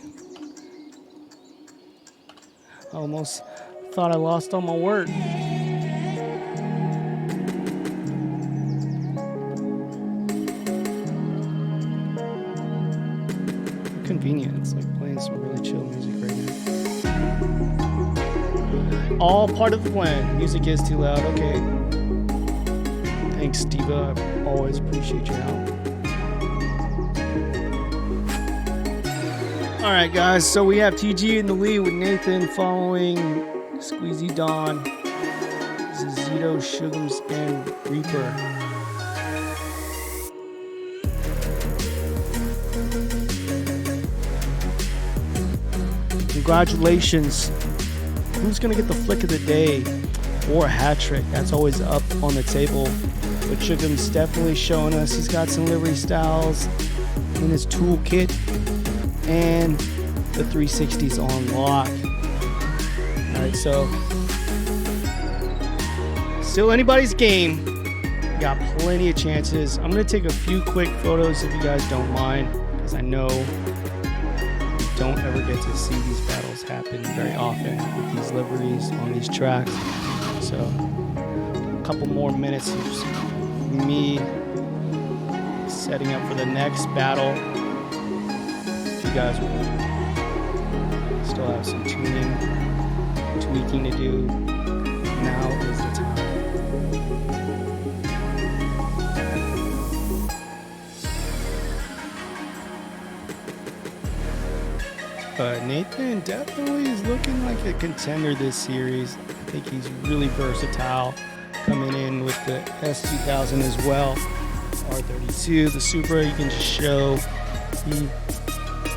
I almost thought I lost all my work. Convenient. It's like playing some really chill music right now. All part of the plan. Music is too loud. Okay. Thanks, Diva. I always appreciate your help. All right, guys. So we have TG in the lead with Nathan following Squeezy Dawn, Zito, Shugums, and Reaper. Congratulations. Who's going to get the flick of the day or a hat trick? That's always up on the table. But Shugum's definitely showing us he's got some livery styles in his toolkit. And the 360's on lock. Alright, so still anybody's game. Got plenty of chances. I'm going to take a few quick photos if you guys don't mind, because I know you don't ever get to see these battles happen very often with these liveries on these tracks. So a couple more minutes of just me setting up for the next battle. You guys will still have some tuning, tweaking to do. Now is the time. Nathan definitely is looking like a contender this series. I think he's really versatile, coming in with the S2000 as well. R32, the Supra, you can just show. He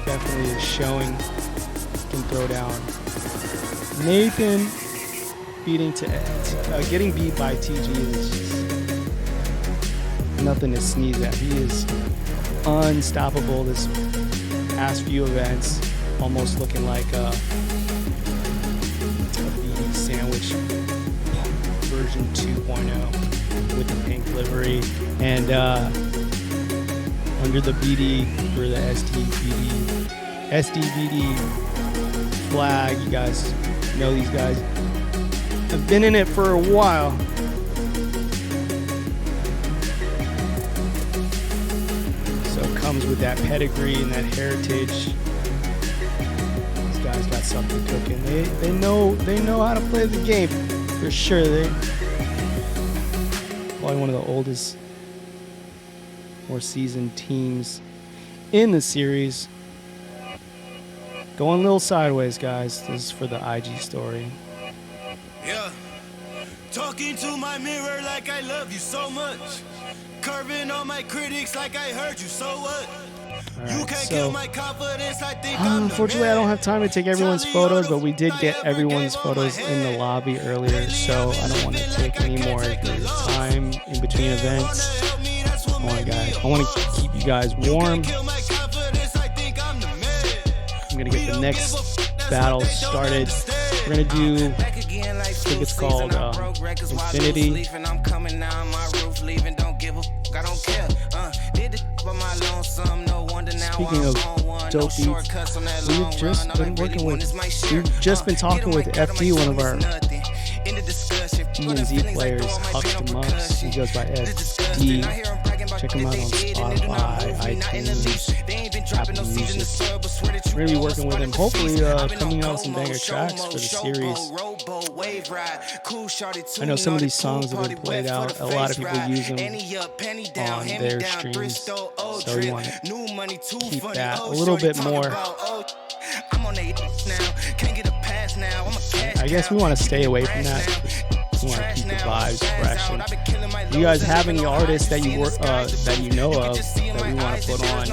definitely is showing he can throw down. Nathan getting beat by TG is just nothing to sneeze at. He is unstoppable this past few events, almost looking like a BD sandwich version 2.0 with the pink livery and under the BD for the SDVD flag. You guys know these guys have been in it for a while. So it comes with that pedigree and that heritage. These guys got something cooking. They know how to play the game for sure. They probably one of the oldest, more seasoned teams in the series. Going a little sideways, guys. This is for the IG story. Yeah. Talking to my mirror like I love you so much. Curving on my critics like I heard you, so what? Right, you can't kill my confidence, I think unfortunately, I don't have time to take everyone's photos, but we did get everyone's photos in the lobby earlier, so I don't want to take any more of your time in between events. I want to keep you guys warm. I'm going to get the next battle started. We're going to do, I think it's called Infinity. Speaking of dope beats, we've just been talking with FD, one of our D&Z players, Hux the Mux. He goes by FD. Check him out on Spotify, iTunes, Apple Music. We're going to be working with him, hopefully coming out with some banger tracks for the series. I know some of these songs have been played out. A lot of people use them on their streams, so we want to keep that a little bit more. I guess we want to stay away from that. We want to keep the vibes fresh. And you guys have any artists that you work that you know of that we want to put on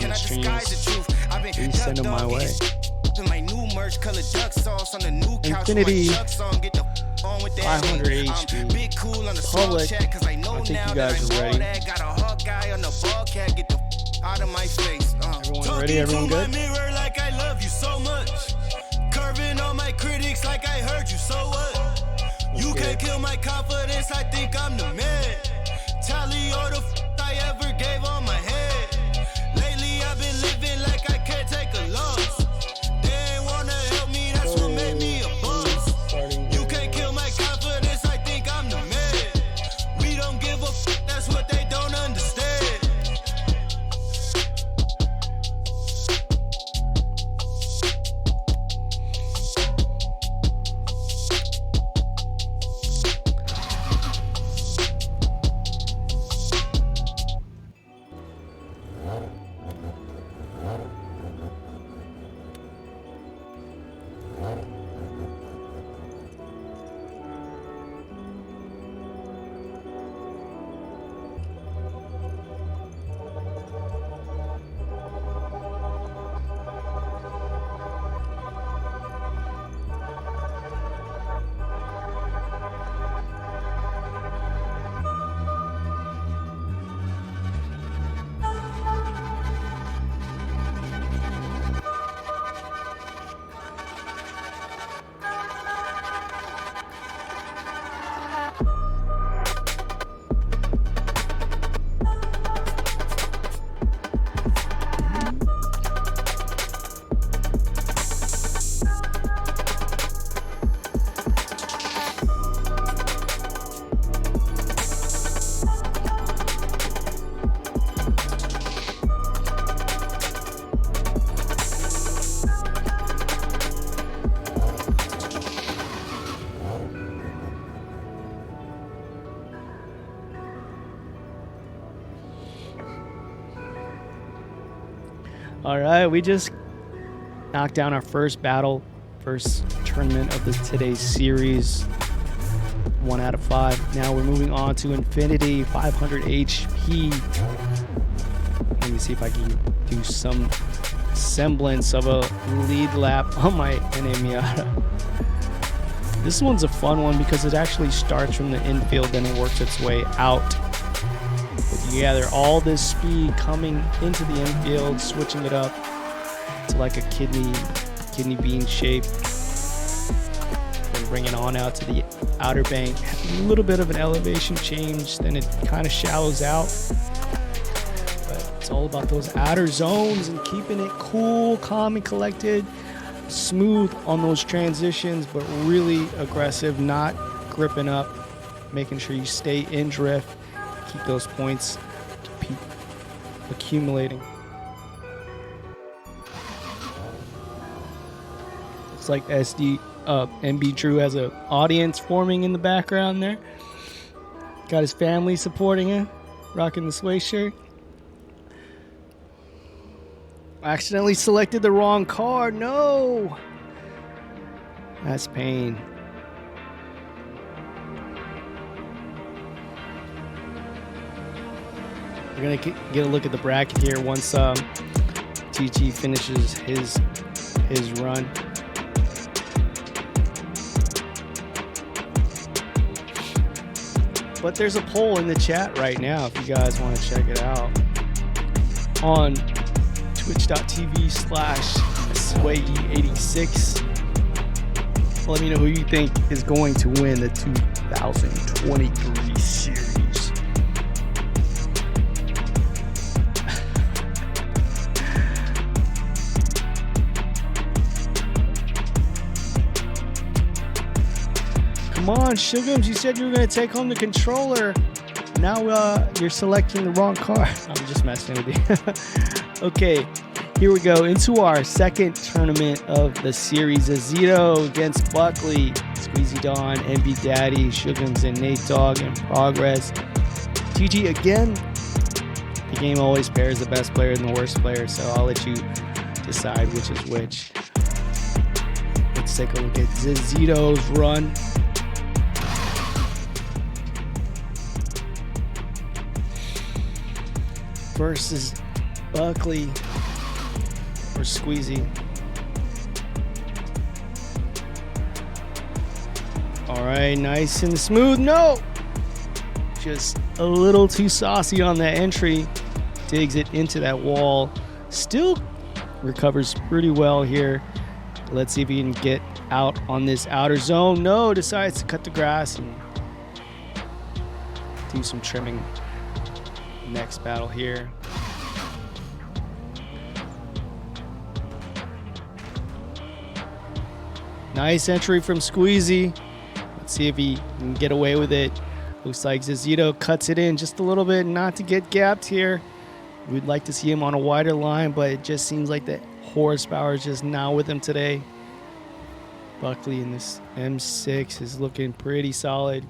the streams, please send them my way. Orange colored duck sauce on the new couch. Infinity, with my Chucks on. Get the on with that. 500 I'm HP. big cool on the Public, chat, cause I know I think now you guys that are I'm ready. all that. Got a hawk guy on the ball cat. Get the out of my face. Everyone ready? Everyone good? Talking to my mirror like I love you so much. Curving on my critics like I heard you, so what? You can't kill my confidence, I think I'm the man. Tally all the I ever gave on my head. Lately I've been living like I can't take a loss. They ain't wanna help me, that's what made me a boss. You can't kill my confidence, I think I'm the man. We don't give a that's what they don't understand. All right, we just knocked down our first battle, first tournament of today's series. 1 out of 5. Now we're moving on to Infinity, 500 HP. Let me see if I can do some semblance of a lead lap on my Miata. This one's a fun one because it actually starts from the infield and it works its way out. But you gather all this speed coming into the infield, switching it up to like a kidney bean shape, and bring it on out to the outer bank. A little bit of an elevation change, then it kind of shallows out. But it's all about those outer zones and keeping it cool, calm, and collected. Smooth on those transitions, but really aggressive, not gripping up, making sure you stay in drift, keep those points accumulating. Looks like MB Drew has an audience forming in the background there. Got his family supporting him, rocking the Sway shirt. I accidentally selected the wrong car. No! That's pain. We're going to get a look at the bracket here once TG finishes his run. But there's a poll in the chat right now if you guys want to check it out. On twitch.tv/Swaggy86. Let me know who you think is going to win the 2023 series. Come on, Sugums, you said you were going to take home the controller. Now you're selecting the wrong car. I'm just messing with you. Okay, here we go into our second tournament of the series. Azito against Buckley, Squeezy Dawn, MB Daddy, Sugums, and Nate Dogg in progress. TG again. The game always pairs the best player and the worst player, so I'll let you decide which is which. Let's take a look at Zito's run. Versus Buckley or Squeezy. All right, nice and smooth. No! Just a little too saucy on that entry. Digs it into that wall. Still recovers pretty well here. Let's see if he can get out on this outer zone. No, decides to cut the grass and do some trimming. Next battle here. Nice entry from Squeezy. Let's see if he can get away with it. Looks like Zizito cuts it in just a little bit, not to get gapped here. We'd like to see him on a wider line, but it just seems like the horsepower is just not with him today. Buckley in this M6 is looking pretty solid.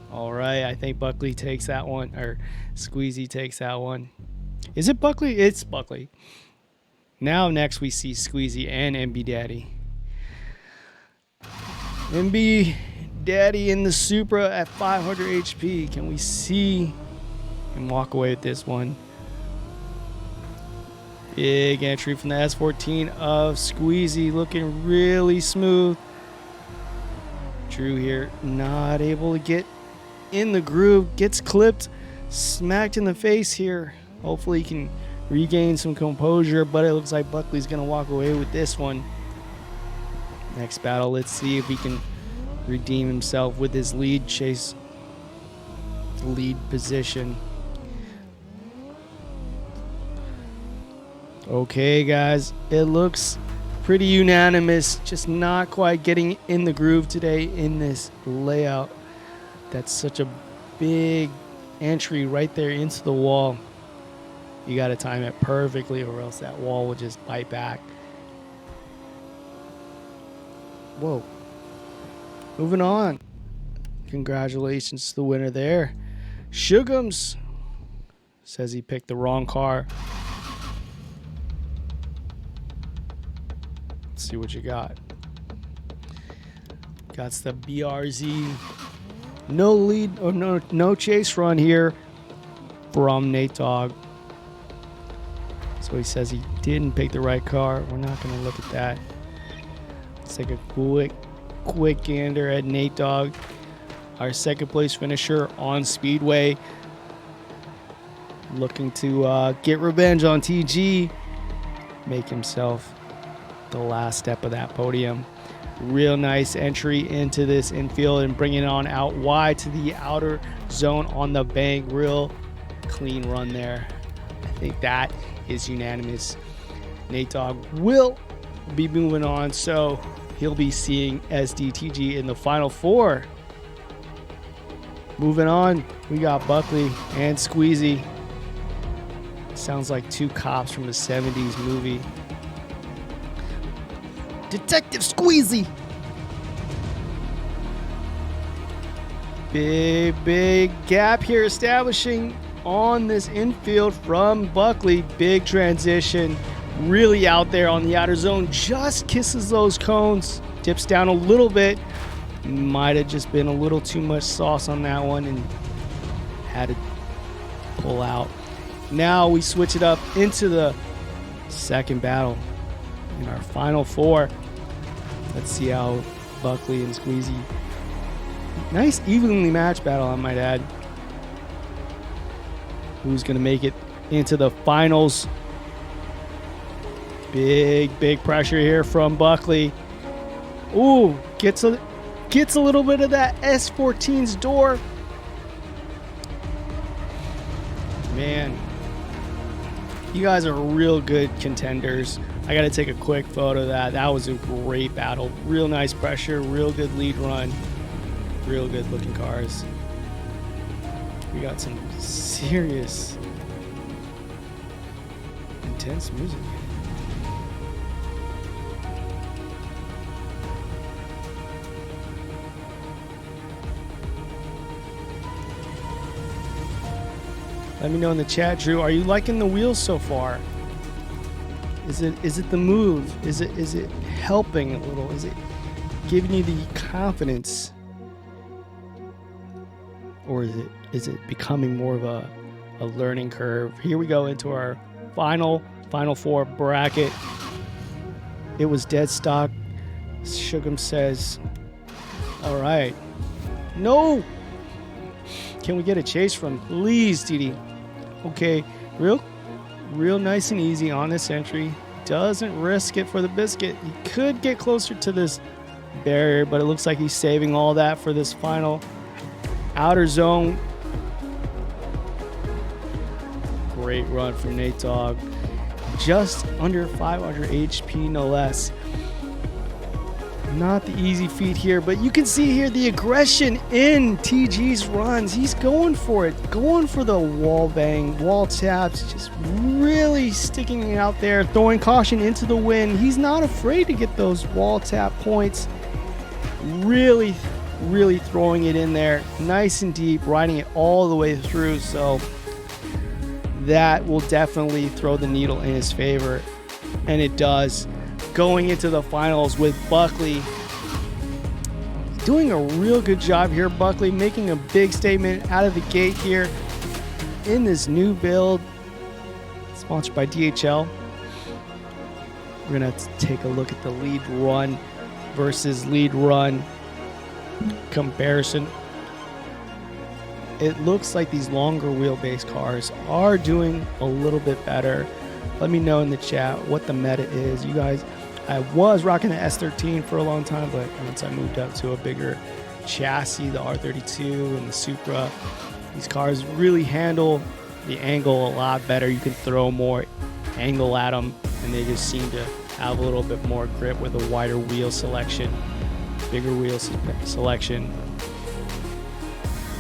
All right, I think Buckley takes that one, or Squeezy takes that one. Is it Buckley? It's Buckley. Now next we see Squeezy and MB Daddy. MB Daddy in the Supra at 500 HP. Can we see him walk away with this one? Big entry from the S14 of Squeezy, looking really smooth. Drew here not able to get in the groove, gets clipped, smacked in the face here. Hopefully he can regain some composure, but it looks like Buckley's gonna walk away with this one. Next battle, let's see if he can redeem himself with his lead chase, lead position. Okay guys, it looks pretty unanimous, just not quite getting in the groove today in this layout. That's such a big entry right there into the wall. You got to time it perfectly or else that wall will just bite back. Whoa. Moving on. Congratulations to the winner there. Shugums says he picked the wrong car. Let's see what you got. Got the BRZ. No lead or no chase run here from Nate Dogg. So he says he didn't pick the right car. We're not going to look at that. Let's take a quick gander at Nate Dogg, our second place finisher on Speedway. Looking to get revenge on TG. Make himself the last step of that podium. Real nice entry into this infield and bringing it on out wide to the outer zone on the bank. Real clean run there. I think that is unanimous. Nate Dogg will be moving on, so he'll be seeing SDTG in the final four. Moving on, we got Buckley and Squeezy. Sounds like two cops from a 70s movie. Detective Squeezy. Big gap here establishing on this infield from Buckley. Big transition, really out there on the outer zone, just kisses those cones, dips down a little bit. Might have just been a little too much sauce on that one and had to pull out. Now we switch it up into the second battle in our final four. Let's see how Buckley and Squeezy, nice evenly matched battle, I might add. Who's going to make it into the finals? Big pressure here from Buckley. Ooh, gets a little bit of that S14's door. Man, you guys are real good contenders. I got to take a quick photo of that. That was a great battle. Real nice pressure, real good lead run, real good looking cars. We got some serious, intense music. Let me know in the chat, Drew. Are you liking the wheels so far? Is it the move? Is it helping a little? Is it giving you the confidence? Or is it becoming more of a learning curve? Here we go into our final four bracket. It was dead stock. Shugum says, all right. No! Can we get a chase from? Please, TD. Okay, real nice and easy on this entry. Doesn't risk it for the biscuit. He could get closer to this barrier, but it looks like he's saving all that for this final outer zone. Great run from Nate Dogg. Just under 500 HP, no less. Not the easy feat here, but you can see here the aggression in TG's runs. He's going for it, going for the wall bang, wall taps, just really sticking it out there, throwing caution into the wind. He's not afraid to get those wall tap points. Really throwing it in there, nice and deep, riding it all the way through. So that will definitely throw the needle in his favor, and it does. Going into the finals with Buckley. Doing a real good job here, Buckley, making a big statement out of the gate here in this new build. Sponsored by DHL. We're going to take a look at the lead run versus lead run comparison. It looks like these longer wheelbase cars are doing a little bit better. Let me know in the chat what the meta is. You guys, I was rocking the S13 for a long time, but once I moved up to a bigger chassis, the R32 and the Supra, these cars really handle the angle a lot better. You can throw more angle at them, and they just seem to have a little bit more grip with a wider wheel selection, bigger wheel selection.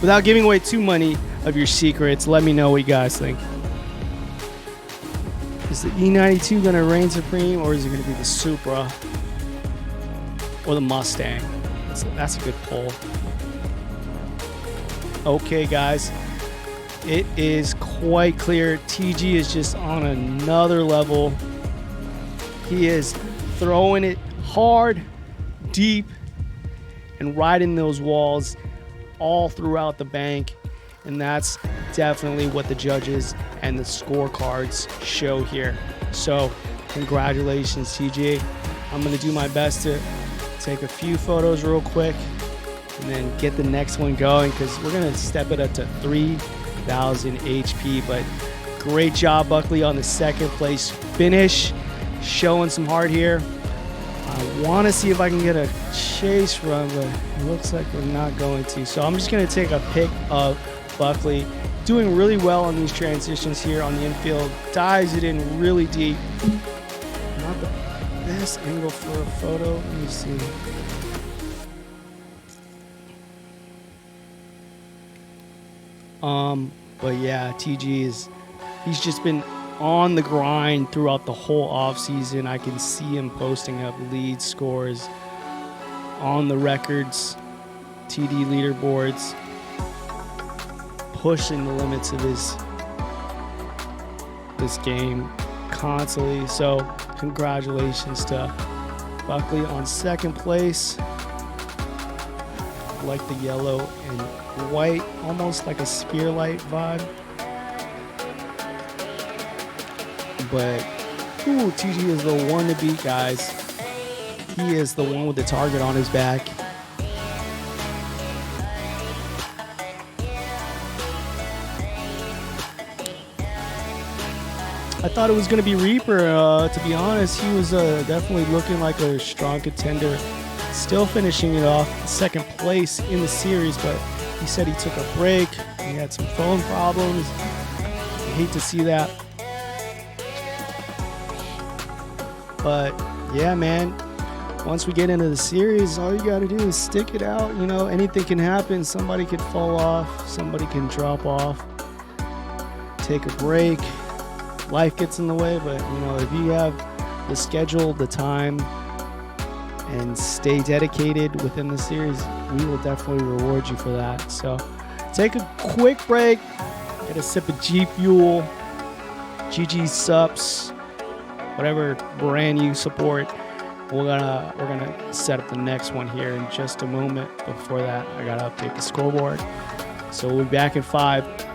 Without giving away too many of your secrets, let me know what you guys think. Is the E92 going to reign supreme, or is it going to be the Supra or the Mustang? That's a good poll. Okay, guys. It is quite clear. TG is just on another level. He is throwing it hard, deep, and riding those walls all throughout the bank. And that's definitely what the judges and the scorecards show here. So congratulations, TJ. I'm going to do my best to take a few photos real quick and then get the next one going, because we're going to step it up to 3,000 HP. But great job, Buckley, on the second place finish. Showing some heart here. I want to see if I can get a chase run, but it looks like we're not going to. So I'm just going to take a pic of Buckley. Doing really well on these transitions here on the infield. Dives it in really deep. Not the best angle for a photo. Let me see. But yeah, he's just been on the grind throughout the whole off season. I can see him posting up lead scores on the records, TD leaderboards, pushing the limits of this game constantly. So congratulations to Buckley on second place. Like the yellow and white, almost like a spear light vibe. But TG is the one to beat, guys. He is the one with the target on his back. I thought it was going to be Reaper. To be honest, he was definitely looking like a strong contender. Still finishing it off second place in the series, but he said he took a break. He had some phone problems. I hate to see that. But yeah, man, once we get into the series, all you got to do is stick it out. You know, anything can happen. Somebody could fall off. Somebody can drop off. Take a break. Life gets in the way, but you know, if you have the schedule, the time, and stay dedicated within the series, we will definitely reward you for that. So take a quick break, get a sip of G Fuel, GG Sups, whatever brand you support. We're gonna set up the next one here in just a moment. Before that, I gotta update the scoreboard. So we'll be back in 5.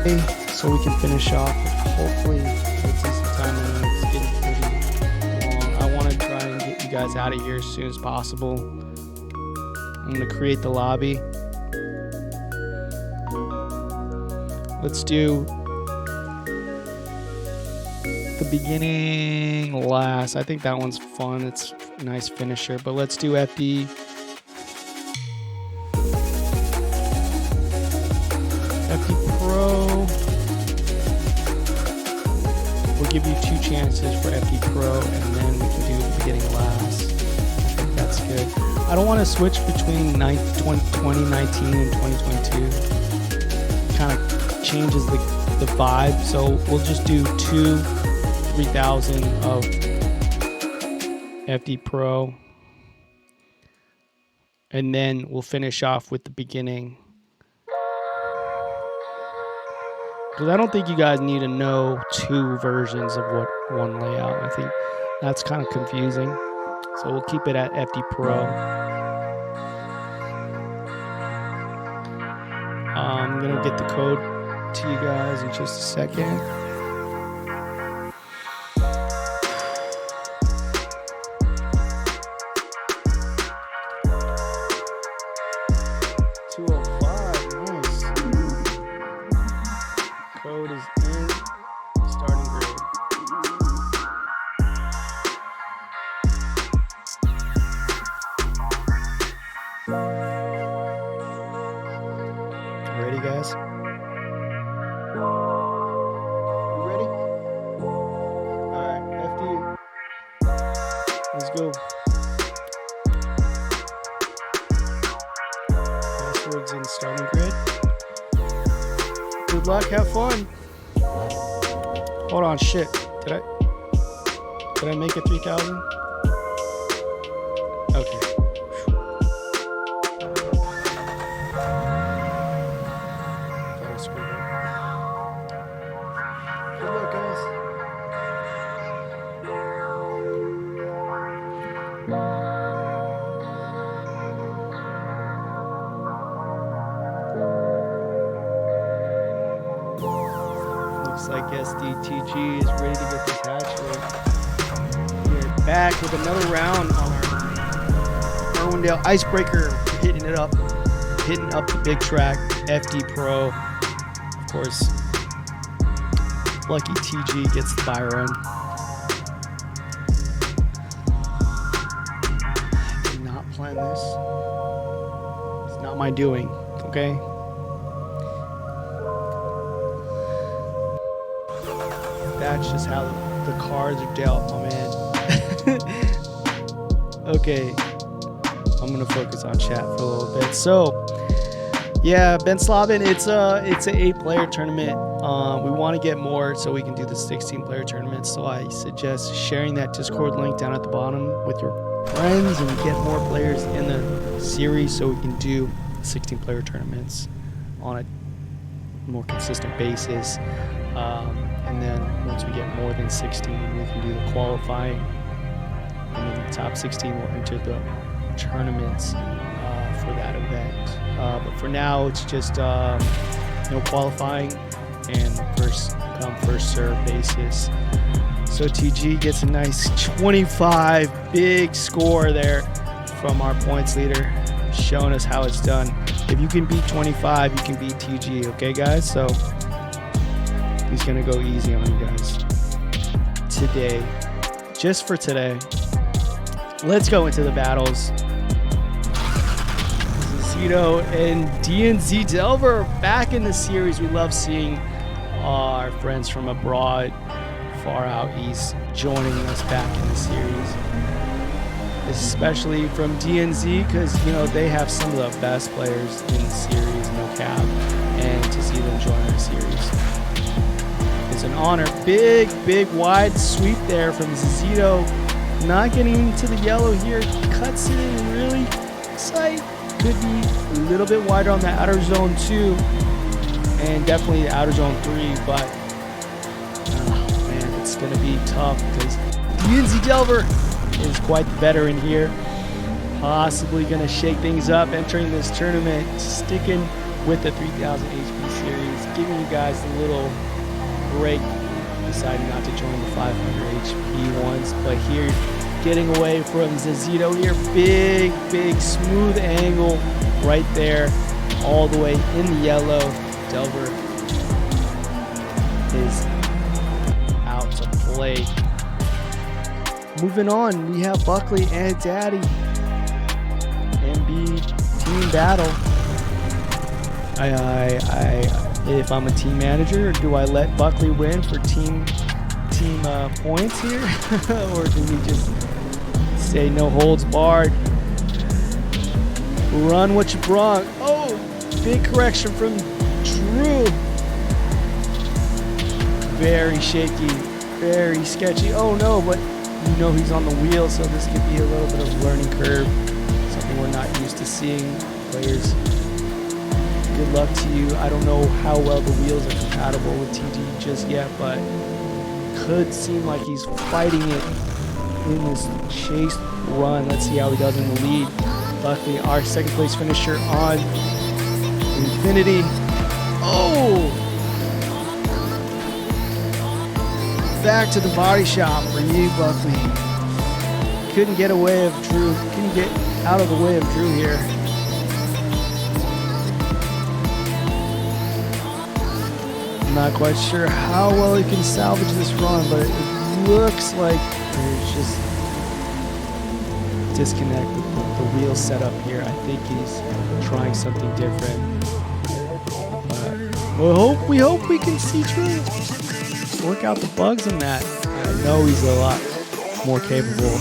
so we can finish off. Hopefully, it's decent time. It's getting pretty long. I want to try and get you guys out of here as soon as possible. I'm going to create the lobby. Let's do the beginning last. I think that one's fun. It's a nice finisher, but let's do FD. FD Pro. We'll give you 2 chances for FD Pro, and then we can do the beginning last. I think that's good. I don't want to switch between 2019 and 2022. Kind of changes the vibe, so we'll just do 3,000 of FD Pro, and then we'll finish off with the beginning. Because I don't think you guys need to know 2 versions of what one layout. I think that's kind of confusing. So we'll keep it at FD Pro. I'm going to get the code to you guys in just a second. Code is in starting grid. Ready, guys? You ready? Alright, FD. Let's go. Passwords in starting grid. Good luck, have fun. Hold on, shit. Did I make it 3,000? Okay. Good luck, guys. Looks like SDTG is ready to get this hatch rate. We're back with another round on our Irwindale Icebreaker. We're hitting up the big track, FD Pro. Of course, lucky TG gets the buy run. I did not plan this. It's not my doing, okay? That's just how the cards are dealt, my man. Okay, I'm gonna focus on chat for a little bit. So, yeah, Ben Slavin, it's an 8-player tournament. We want to get more so we can do the 16-player tournament. So I suggest sharing that Discord link down at the bottom with your friends and get more players in the series so we can do 16-player tournaments on a more consistent basis. And then once we get more than 16, we can do the qualifying. And then the top 16 will enter the tournaments for that event. But for now, it's just no qualifying and first come, first serve basis. So TG gets a nice 25, big score there from our points leader, showing us how it's done. If you can beat 25, you can beat TG, okay, guys? So he's gonna go easy on you guys today, just for today. Let's go into the battles. Zito and DNZ Delver back in the series. We love seeing our friends from abroad, far out east, joining us back in the series. Especially from DNZ, because they have some of the best players in the series, no cap, and to see them join our series is an honor. Big wide sweep there from Zito. Not getting into the yellow here, cuts it in really tight. Could be a little bit wider on the outer zone 2, and definitely the outer zone 3, but man, it's gonna be tough because DNZ Delver is quite the veteran here, possibly gonna shake things up entering this tournament, sticking with the 3000 HP series, giving you guys a little break, deciding not to join the 500 HP ones, but here, getting away from Zazito here, big, smooth angle right there, all the way in the yellow. Delver is out to play. Moving on, we have Buckley and Daddy. MB team battle. If I'm a team manager, do I let Buckley win for team points here, or do we just say no holds barred? Run what you brought. Oh, big correction from Drew. Very shaky, very sketchy. Oh no, but you know he's on the wheel, so this could be a little bit of a learning curve. Something we're not used to seeing. Players, good luck to you. I don't know how well the wheels are compatible with TG just yet, but could seem like he's fighting it in this chase run. Let's see how he does in the lead. Buckley, our second place finisher on Infinity. Oh! Back to the body shop for you, Buckley. Couldn't get away of Drew. Couldn't get out of the way of Drew here. I'm not quite sure how well he can salvage this run, but it looks like there's just disconnect with the wheel setup here. I think he's trying something different. But we hope we can see Drew work out the bugs in that. I know he's a lot more capable.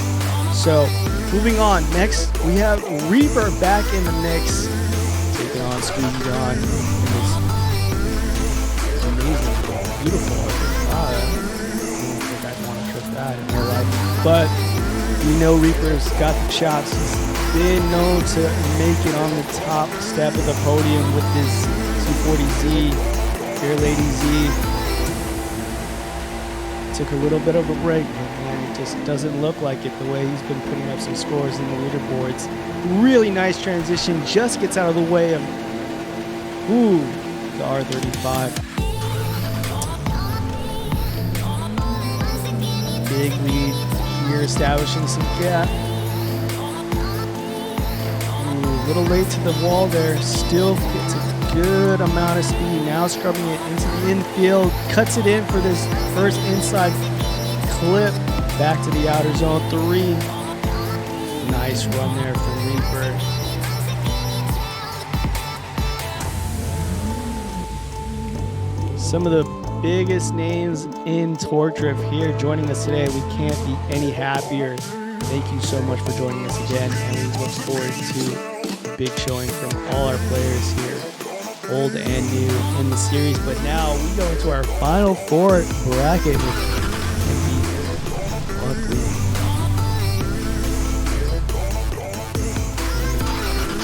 So moving on, next we have Reaper back in the mix, taking on Squeaky John. Amazing, beautiful. Wow, I don't think I'd want to trip that in real life. But we know Reaper's got the chops. He's been known to make it on the top step of the podium with his 240Z, Fair Lady Z. Took a little bit of a break, and it just doesn't look like it the way he's been putting up some scores in the leaderboards. Really nice transition, just gets out of the way of the R35. Big lead here, establishing some gap. A little late to the wall there, still gets a good amount of speed. Now scrubbing it into the infield, cuts it in for this first inside clip. Back to the outer zone 3. Nice run there from Reaper. Some of the biggest names in Torque Drift here joining us today. We can't be any happier. Thank you so much for joining us again, and we look forward to a big showing from all our players here, old and new, in the series. But now we go into our final four bracket with Buckley,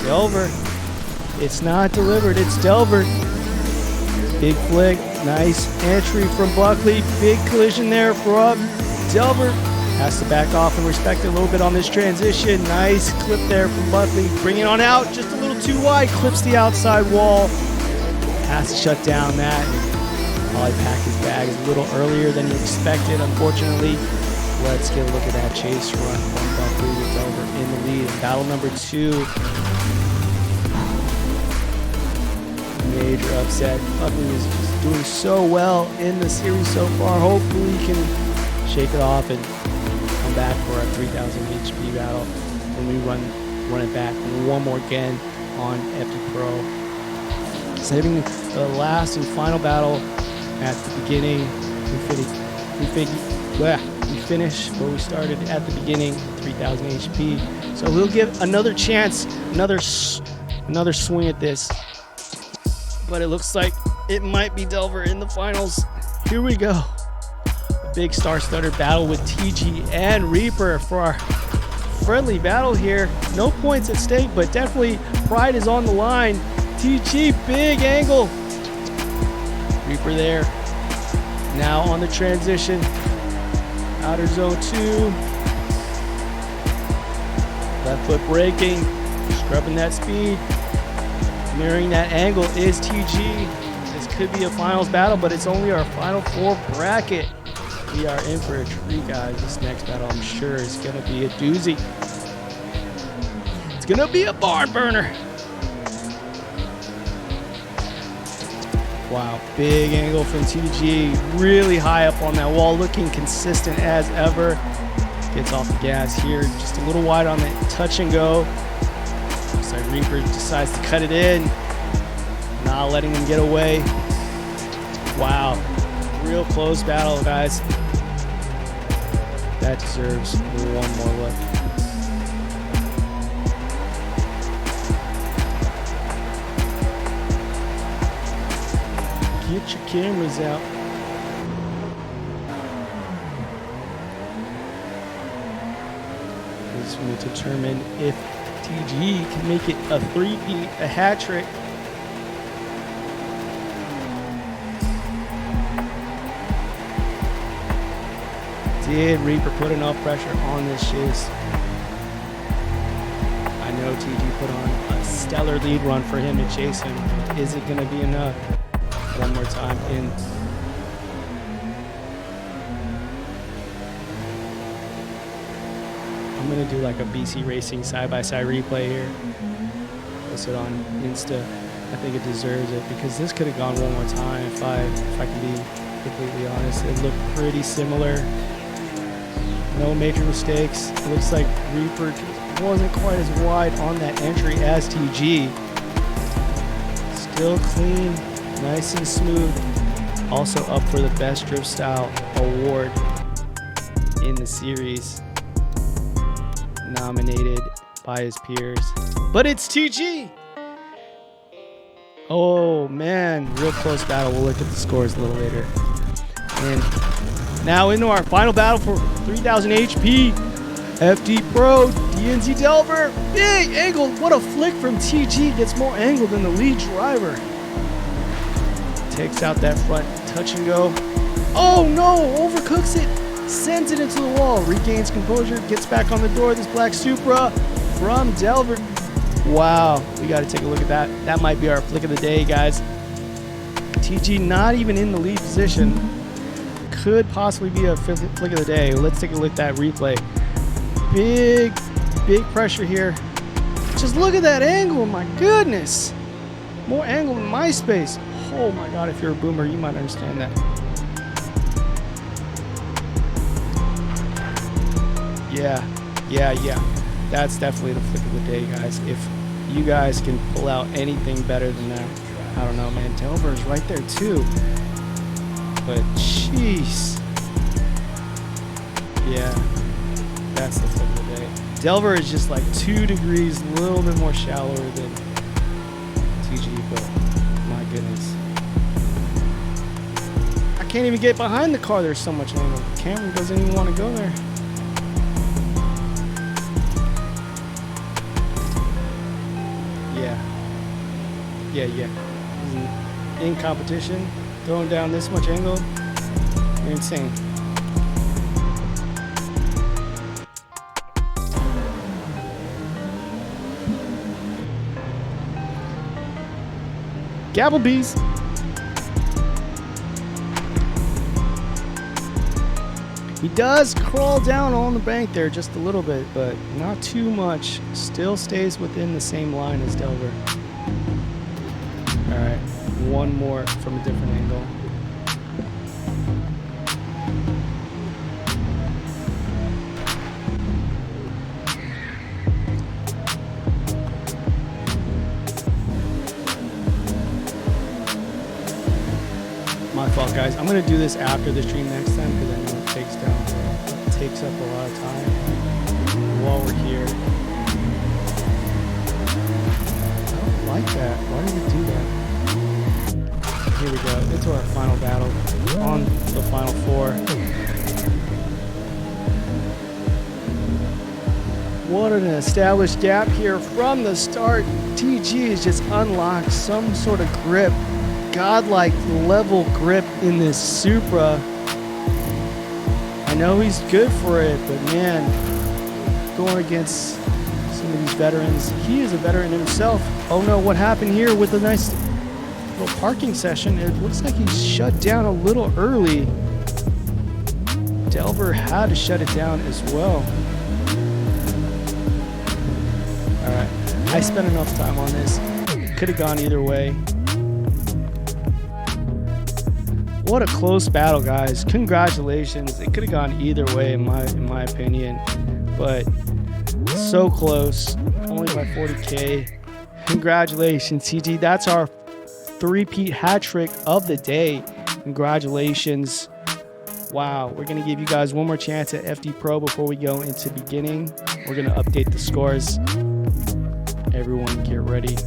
Delver. It's not delivered, it's Delver. Big flick, nice entry from Buckley. Big collision there for Delver. Has to back off and respect it a little bit on this transition. Nice clip there from Buckley. Bring it on out, just a little too wide. Clips the outside wall. Has to shut down that. Probably pack his bags a little earlier than he expected, unfortunately. Let's get a look at that chase run from Buckley with Delver in the lead. Battle number 2. Major upset. Buckley is doing so well in the series so far. Hopefully he can shake it off and come back for our 3000 HP battle when we run it back one more again on Epic Pro. Saving the last and final battle at the beginning. We finish where we started at the beginning, 3000 HP. So we'll give another chance, another swing at this. But it looks like it might be Delver in the finals. Here we go. A big star-studded battle with TG and Reaper for our friendly battle here. No points at stake, but definitely pride is on the line. TG, big angle. Reaper there. Now on the transition. Outer zone 2. Left foot braking. Scrubbing that speed. Mirroring that angle is TG. This could be a finals battle, but it's only our final 4 bracket. We are in for a treat, guys. This next battle, I'm sure, is going to be a doozy. It's going to be a barn burner. Wow, big angle from TG. Really high up on that wall, looking consistent as ever. Gets off the gas here, just a little wide on the touch and go. Looks like Reaper decides to cut it in. Not letting him get away. Wow, real close battle, guys. That deserves one more look. Get your cameras out. This will determine if TG can make it a 3-peat, a hat trick. Did Reaper put enough pressure on this shiz? I know TG put on a stellar lead run for him to chase him. Is it going to be enough? One more time in. I'm going to do like a BC Racing side-by-side replay here. Post it on Insta. I think it deserves it because this could have gone one more time if I can be completely honest. It looked pretty similar. No major mistakes. It looks like Reaper wasn't quite as wide on that entry as TG. Still clean, nice and smooth. Also up for the Best Drift Style Award in the series. Nominated by his peers. But it's TG! Oh man, real close battle. We'll look at the scores a little later. And now into our final battle for 3000 HP. FD Pro, DNZ Delver. Big angle. What a flick from TG. Gets more angle than the lead driver. Takes out that front touch and go. Oh no, overcooks it. Sends it into the wall. Regains composure. Gets back on the door. This black Supra from Delver. Wow, we got to take a look at that. That might be our flick of the day, guys. TG not even in the lead position. Could possibly be a flick of the day. Let's take a look at that replay. Big pressure here. Just look at that angle, my goodness. More angle in my space. Oh my God, if you're a boomer, you might understand that. Yeah. That's definitely the flick of the day, guys. If you guys can pull out anything better than that, I don't know, man. Delver's right there too. But jeez. Yeah, that's the flick of the day. Delver is just like 2 degrees, a little bit more shallower than TG, but my goodness. I can't even get behind the car. There's so much angle. The camera doesn't even want to go there. Yeah. In competition, throwing down this much angle, you're insane. Gabblebees. He does crawl down on the bank there just a little bit, but not too much. Still stays within the same line as Delver. All right, one more from a different angle. My fault, guys. I'm gonna do this after the stream next time because I know it takes up a lot of time while we're here. I don't like that. Why did we do that? Here we go. Into our final battle on the final 4. What an established gap here from the start. TG has just unlocked some sort of grip, godlike level grip in this Supra. I know he's good for it, but man, going against some of these veterans. He is a veteran himself. Oh no, what happened here with a nice little parking session? It looks like he shut down a little early. Delver had to shut it down as well. All right, I spent enough time on this. Could have gone either way. What a close battle, guys. Congratulations. It could have gone either way in my opinion, but so close, only by 40K. Congratulations, CG. That's our three-peat hat trick of the day. Congratulations. Wow, we're going to give you guys one more chance at FD Pro before we go into beginning. We're going to update the scores. Everyone get ready.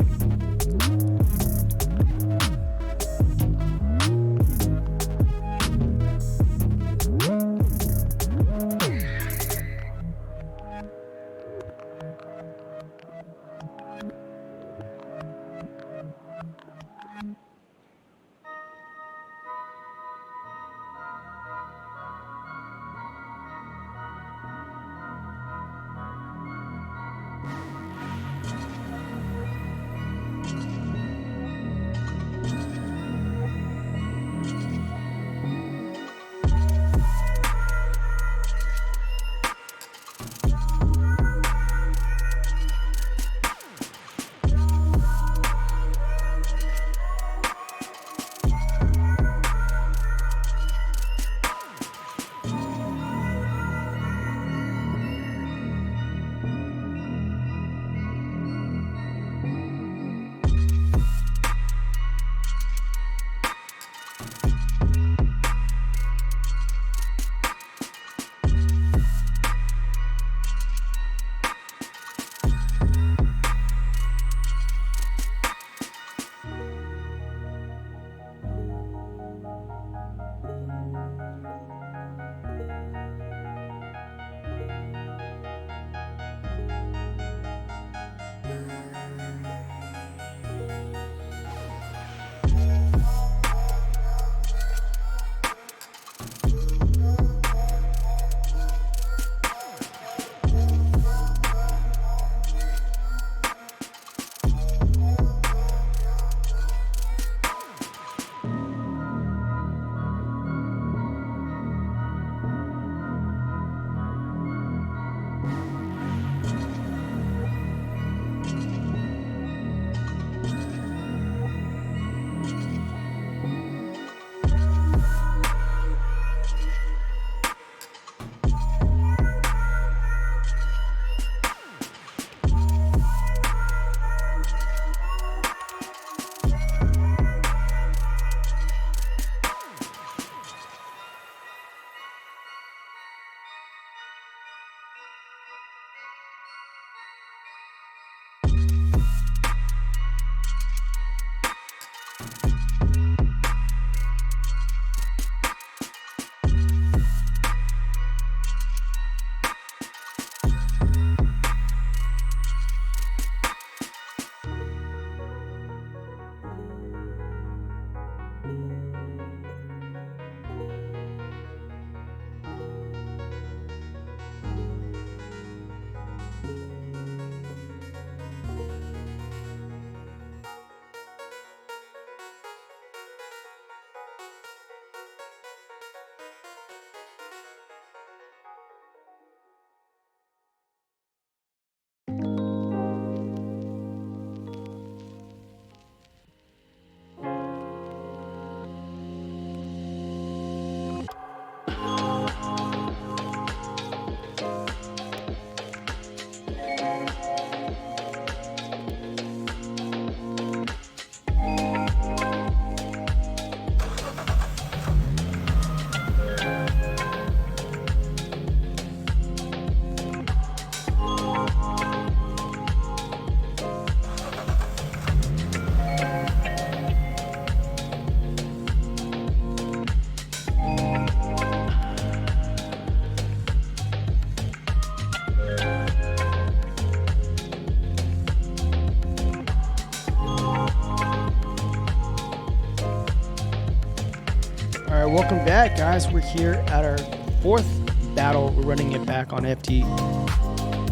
Welcome back, guys. We're here at our fourth battle. We're running it back on FD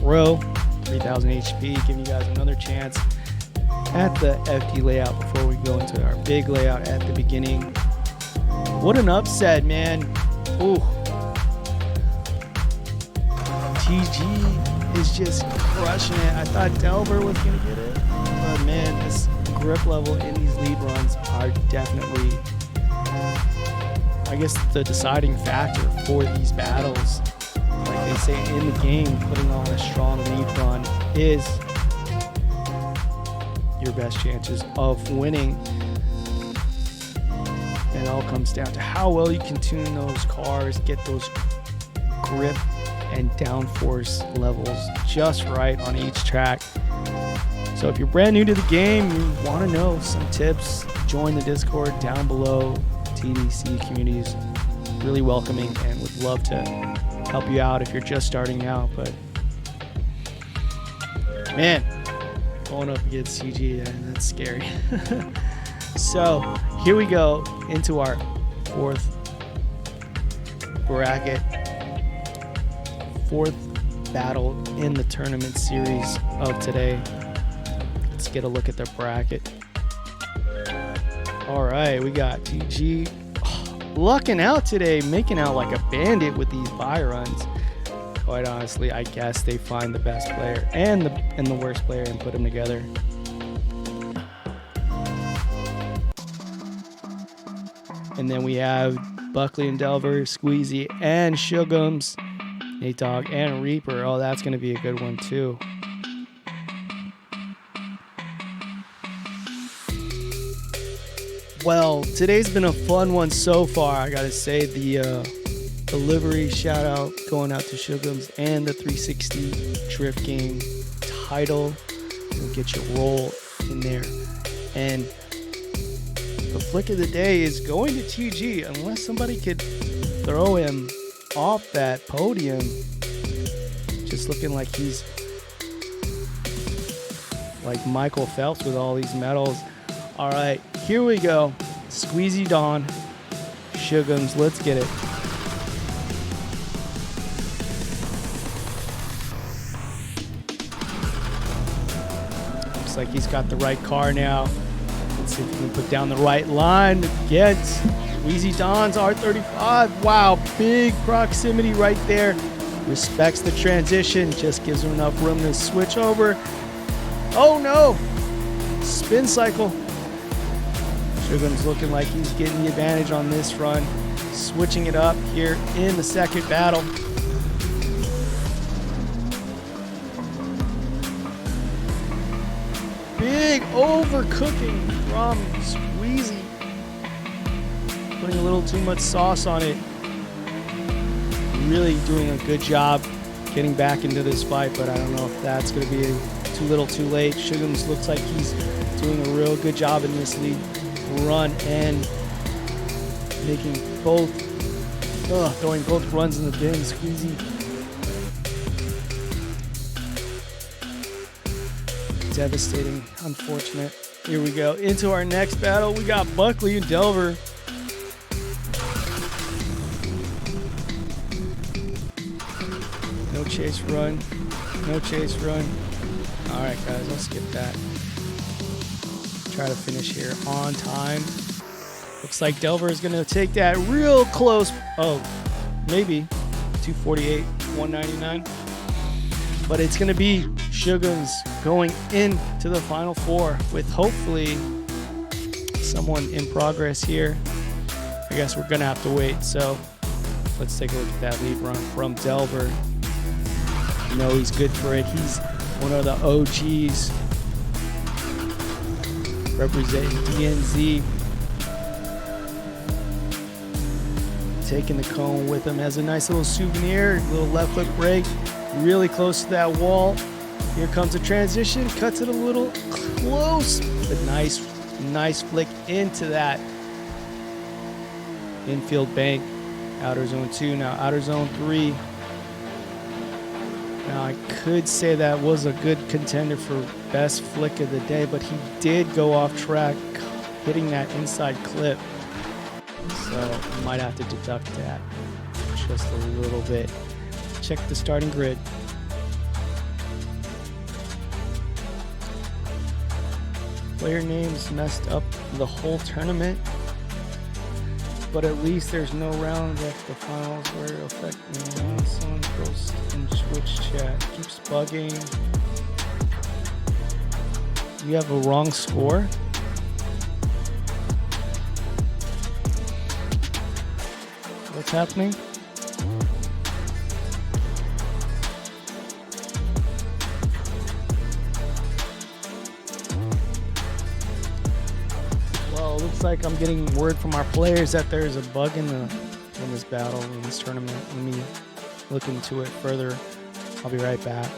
Pro. 3000 HP, giving you guys another chance at the FD layout before we go into our big layout at the beginning. What an upset, man. Ooh. TG is just crushing it. I thought Delver was going to get it, but man, this grip level in these lead runs are definitely, I guess, the deciding factor for these battles. Like they say in the game, putting on a strong lead run is your best chances of winning. And it all comes down to how well you can tune those cars, get those grip and downforce levels just right on each track. So if you're brand new to the game, you want to know some tips, join the Discord down below. TDC community is really welcoming and would love to help you out if you're just starting out. But man, going up against CG, that's scary. So here we go into our fourth bracket, fourth battle in the tournament series of today. Let's get a look at the bracket. All right, we got TG lucking out today, making out like a bandit with these buy runs. Quite honestly, I guess they find the best player and the worst player and put them together. And then we have Buckley and Delver, Squeezy and Shugums, Nate Dogg and Reaper. Oh, that's going to be a good one too. Well, today's been a fun one so far. I gotta say, the Livery Shoutout going out to Shugums and the 360 Drift Game title. We'll get your roll in there. And the flick of the day is going to TG, unless somebody could throw him off that podium. Just looking like he's like Michael Phelps with all these medals. All right, here we go. Squeezy Dawn, Shugums, let's get it. Looks like he's got the right car now. Let's see if we can put down the right line against Squeezy Dawn's R35. Wow, big proximity right there. Respects the transition, just gives him enough room to switch over. Oh no! Spin cycle. Shugums looking like he's getting the advantage on this run. Switching it up here in the second battle. Big overcooking from Squeezy. Putting a little too much sauce on it. Really doing a good job getting back into this fight, but I don't know if that's going to be too little too late. Shugums looks like he's doing a real good job in this lead run and making both, throwing both runs in the bin. Squeezy devastating, unfortunate. Here we go into our next battle. We got Buckley and Delver. No chase run, no chase run. All right, guys, I'll skip that. Try to finish here on time. Looks like Delver is going to take that real close. Oh, maybe 248, 199. But it's going to be Shugums going into the final four with hopefully someone in progress here. I guess we're going to have to wait. So let's take a look at that lead run from Delver. You know he's good for it. He's one of the OGs. Representing DNZ. Taking the cone with him as a nice little souvenir. Little left foot brake. Really close to that wall. Here comes a transition. Cuts it a little close. But nice flick into that infield bank. Outer zone 2. Now outer zone 3. Now I could say that was a good contender for best flick of the day, but he did go off track, hitting that inside clip. So might have to deduct that just a little bit. Check the starting grid. Player names messed up the whole tournament, but at least there's no round of the finals where it affects me. Someone posts in Twitch chat. Keeps bugging. You have a wrong score? What's happening? Well, it looks like I'm getting word from our players that there's a bug in this battle, in this tournament. Let me look into it further. I'll be right back.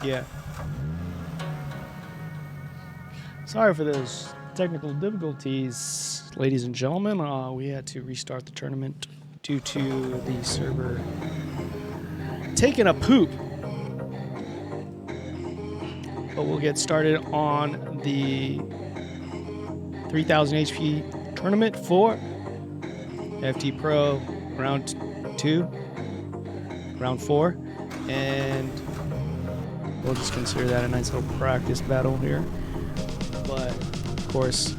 Yeah. Sorry for those technical difficulties, ladies and gentlemen. We had to restart the tournament due to the server taking a poop. But we'll get started on the 3000 HP tournament for FT Pro round 2, round 4, and we'll just consider that a nice little practice battle here. But course.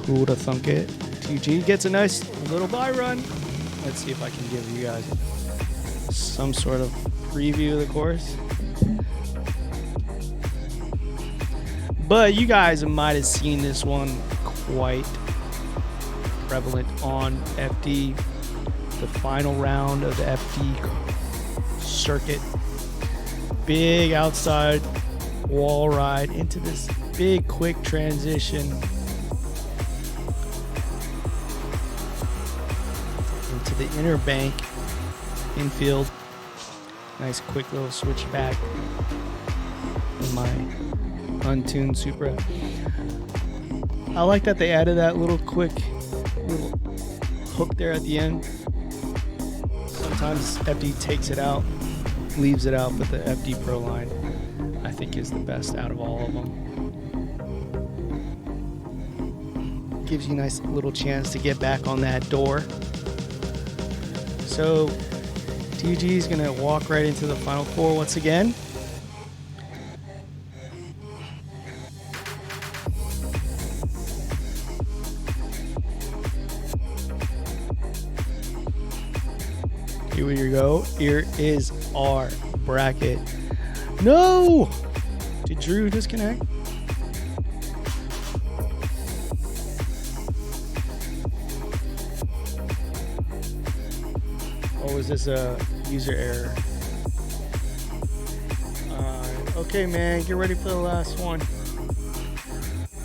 Who would have thunk it? TG gets a nice little bye run. Let's see if I can give you guys some sort of preview of the course. But you guys might have seen this one quite prevalent on FD. The final round of the FD circuit. Big outside wall ride into this big quick transition. Into the inner bank, infield. Nice quick little switchback in my untuned Supra. I like that they added that little quick little hook there at the end. Sometimes FD takes it out, leaves it out, but the FD Pro line I think is the best out of all of them. Gives you a nice little chance to get back on that door. So TG is going to walk right into the final four once again. Here we go. Here is our bracket. No! Did Drew disconnect? Or was this a user error? Okay, man, get ready for the last one.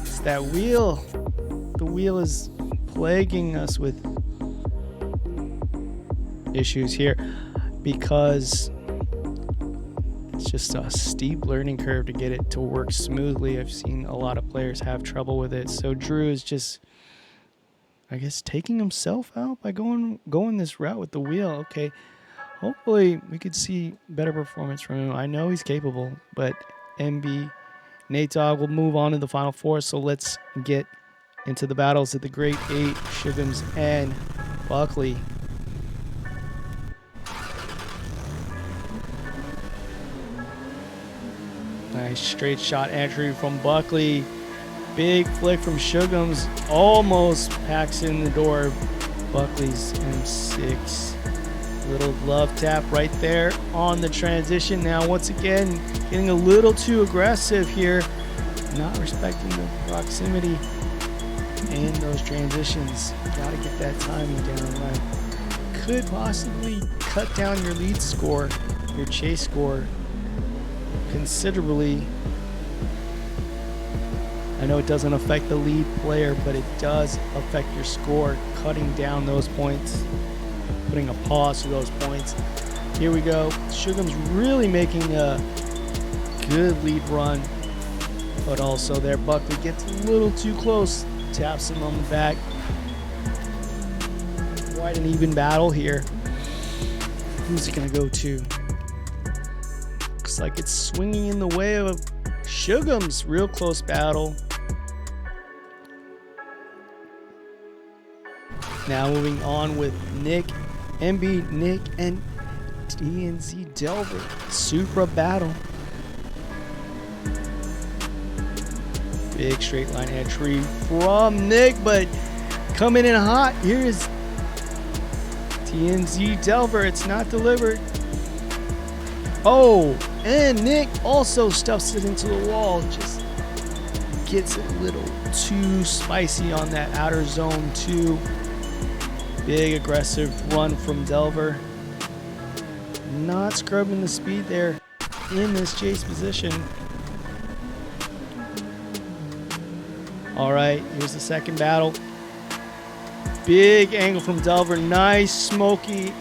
It's that wheel. The wheel is plaguing us with issues here because it's just a steep learning curve to get it to work smoothly. I've seen a lot of players have trouble with it. So Drew is just, I guess, taking himself out by going this route with the wheel. Okay, hopefully we could see better performance from him. I know he's capable, but MB Nate Dogg will move on to the final four. So let's get into the battles of the Great Eight, Shugums and Buckley. Nice straight shot entry from Buckley. Big flick from Shugums. Almost packs in the door. Buckley's M6. Little love tap right there on the transition. Now once again, getting a little too aggressive here. Not respecting the proximity and those transitions. Gotta get that timing down right. Could possibly cut down your lead score, your chase score, considerably. I know it doesn't affect the lead player, but it does affect your score, cutting down those points, putting a pause to those points. Here we go. Shugum's really making a good lead run, but also there Buckley gets a little too close, taps him on the back. Quite an even battle here. Who's it gonna go to? Looks like it's swinging in the way of Shugum's. Real close battle. Now moving on with Nick, MB, Nick, and DNZ Delver. Supra battle. Big straight line entry from Nick, but coming in hot. Here is TNZ Delver. It's not delivered. Oh, and Nick also stuffs it into the wall. Just gets a little too spicy on that outer zone too. Big aggressive run from Delver. Not scrubbing the speed there in this chase position. All right, here's the second battle. Big angle from Delver. Nice smoky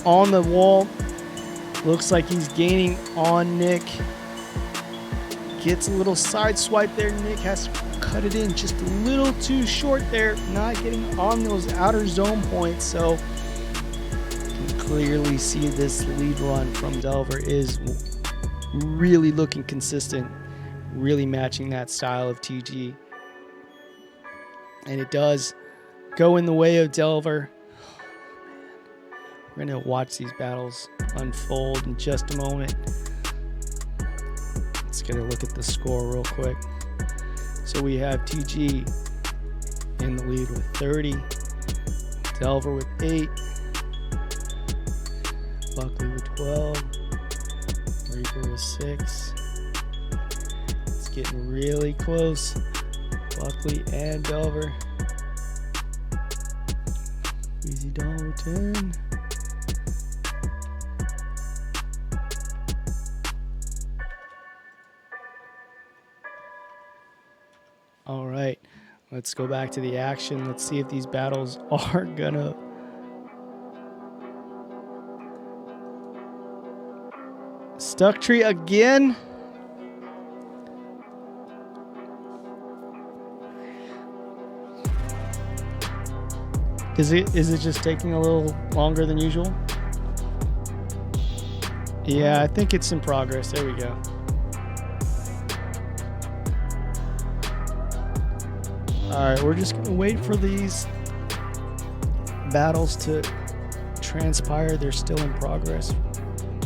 on the wall. Looks like he's gaining on Nick. Gets a little side swipe there. Nick has to cut it in just a little too short there. Not getting on those outer zone points. So you can clearly see this lead run from Delver is really looking consistent. Really matching that style of TG. And it does go in the way of Delver. We're going to watch these battles unfold in just a moment. Let's get a look at the score real quick. So we have TG in the lead with 30, Delver with 8, Buckley with 12, Reaper with 6. It's getting really close. Buckley and Delver. Easy Dawn with 10. All right, let's go back to the action. Let's see if these battles are gonna stuck tree again. Is it just taking a little longer than usual? Yeah, I think it's in progress. There we go. All right, we're just gonna wait for these battles to transpire. They're still in progress,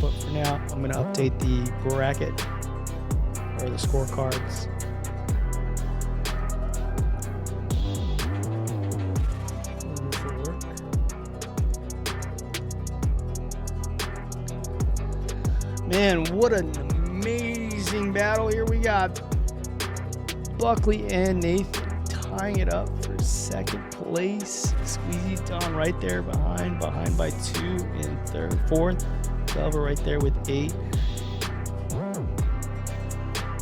but for now, I'm gonna update the bracket or the scorecards. Man, what an amazing battle here we got. Buckley and Nathan tying it up for second place. Squeezy Don right there behind by 2 in fourth. Delver right there with 8.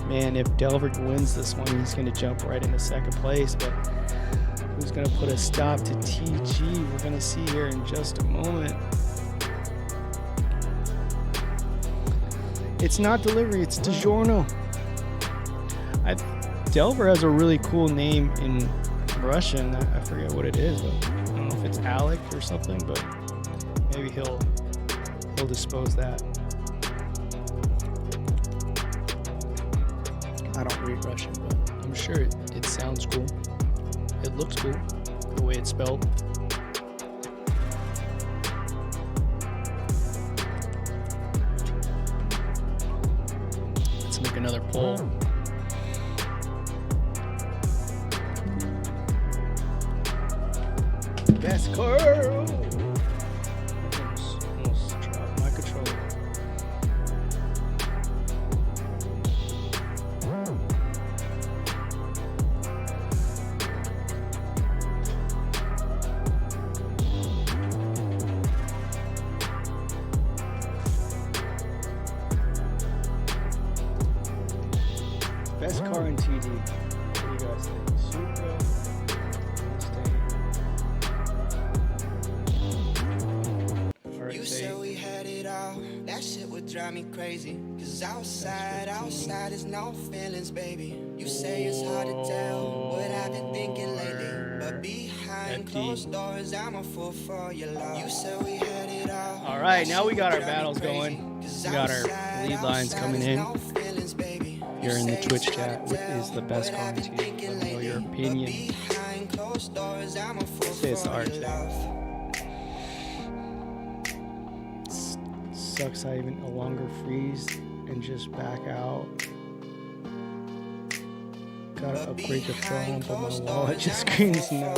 Man, if Delver wins this one, he's going to jump right into second place. But who's going to put a stop to TG? We're going to see here in just a moment. It's not delivery, it's DiGiorno. Delver has a really cool name in Russian. I forget what it is, but I don't know if it's Alec or something, but maybe he'll dispose that. I don't read Russian, but I'm sure it sounds cool. It looks cool, the way it's spelled. Let's make another poll. Best car. Almost dropped my controller. Best car in TD. What do you guys think? Supra, Mustang. You said we had it all. That shit would drive me crazy. Cause outside is no feelings, baby. You say it's hard to tell what I've been thinking lately. But behind closed doors, I'm a fool for your love. You said we had it all. All right, now we got our battles going. We got our lead lines coming in. Here in the Twitch chat, what is the best car in TD? Let me know your opinion. Say it's the art chat. Sucks I even no longer freeze and just back out. Gotta upgrade the phone, but my wallet just screams no.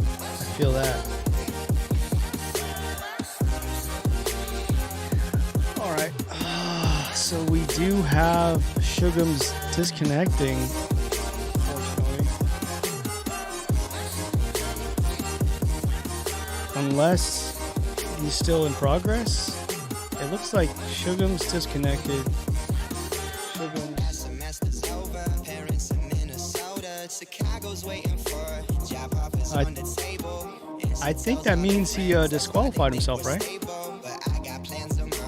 I feel that. Alright, so we do have Shugum's disconnecting. Unless he's still in progress. It looks like Shugum's disconnected. I think that means he disqualified himself, right?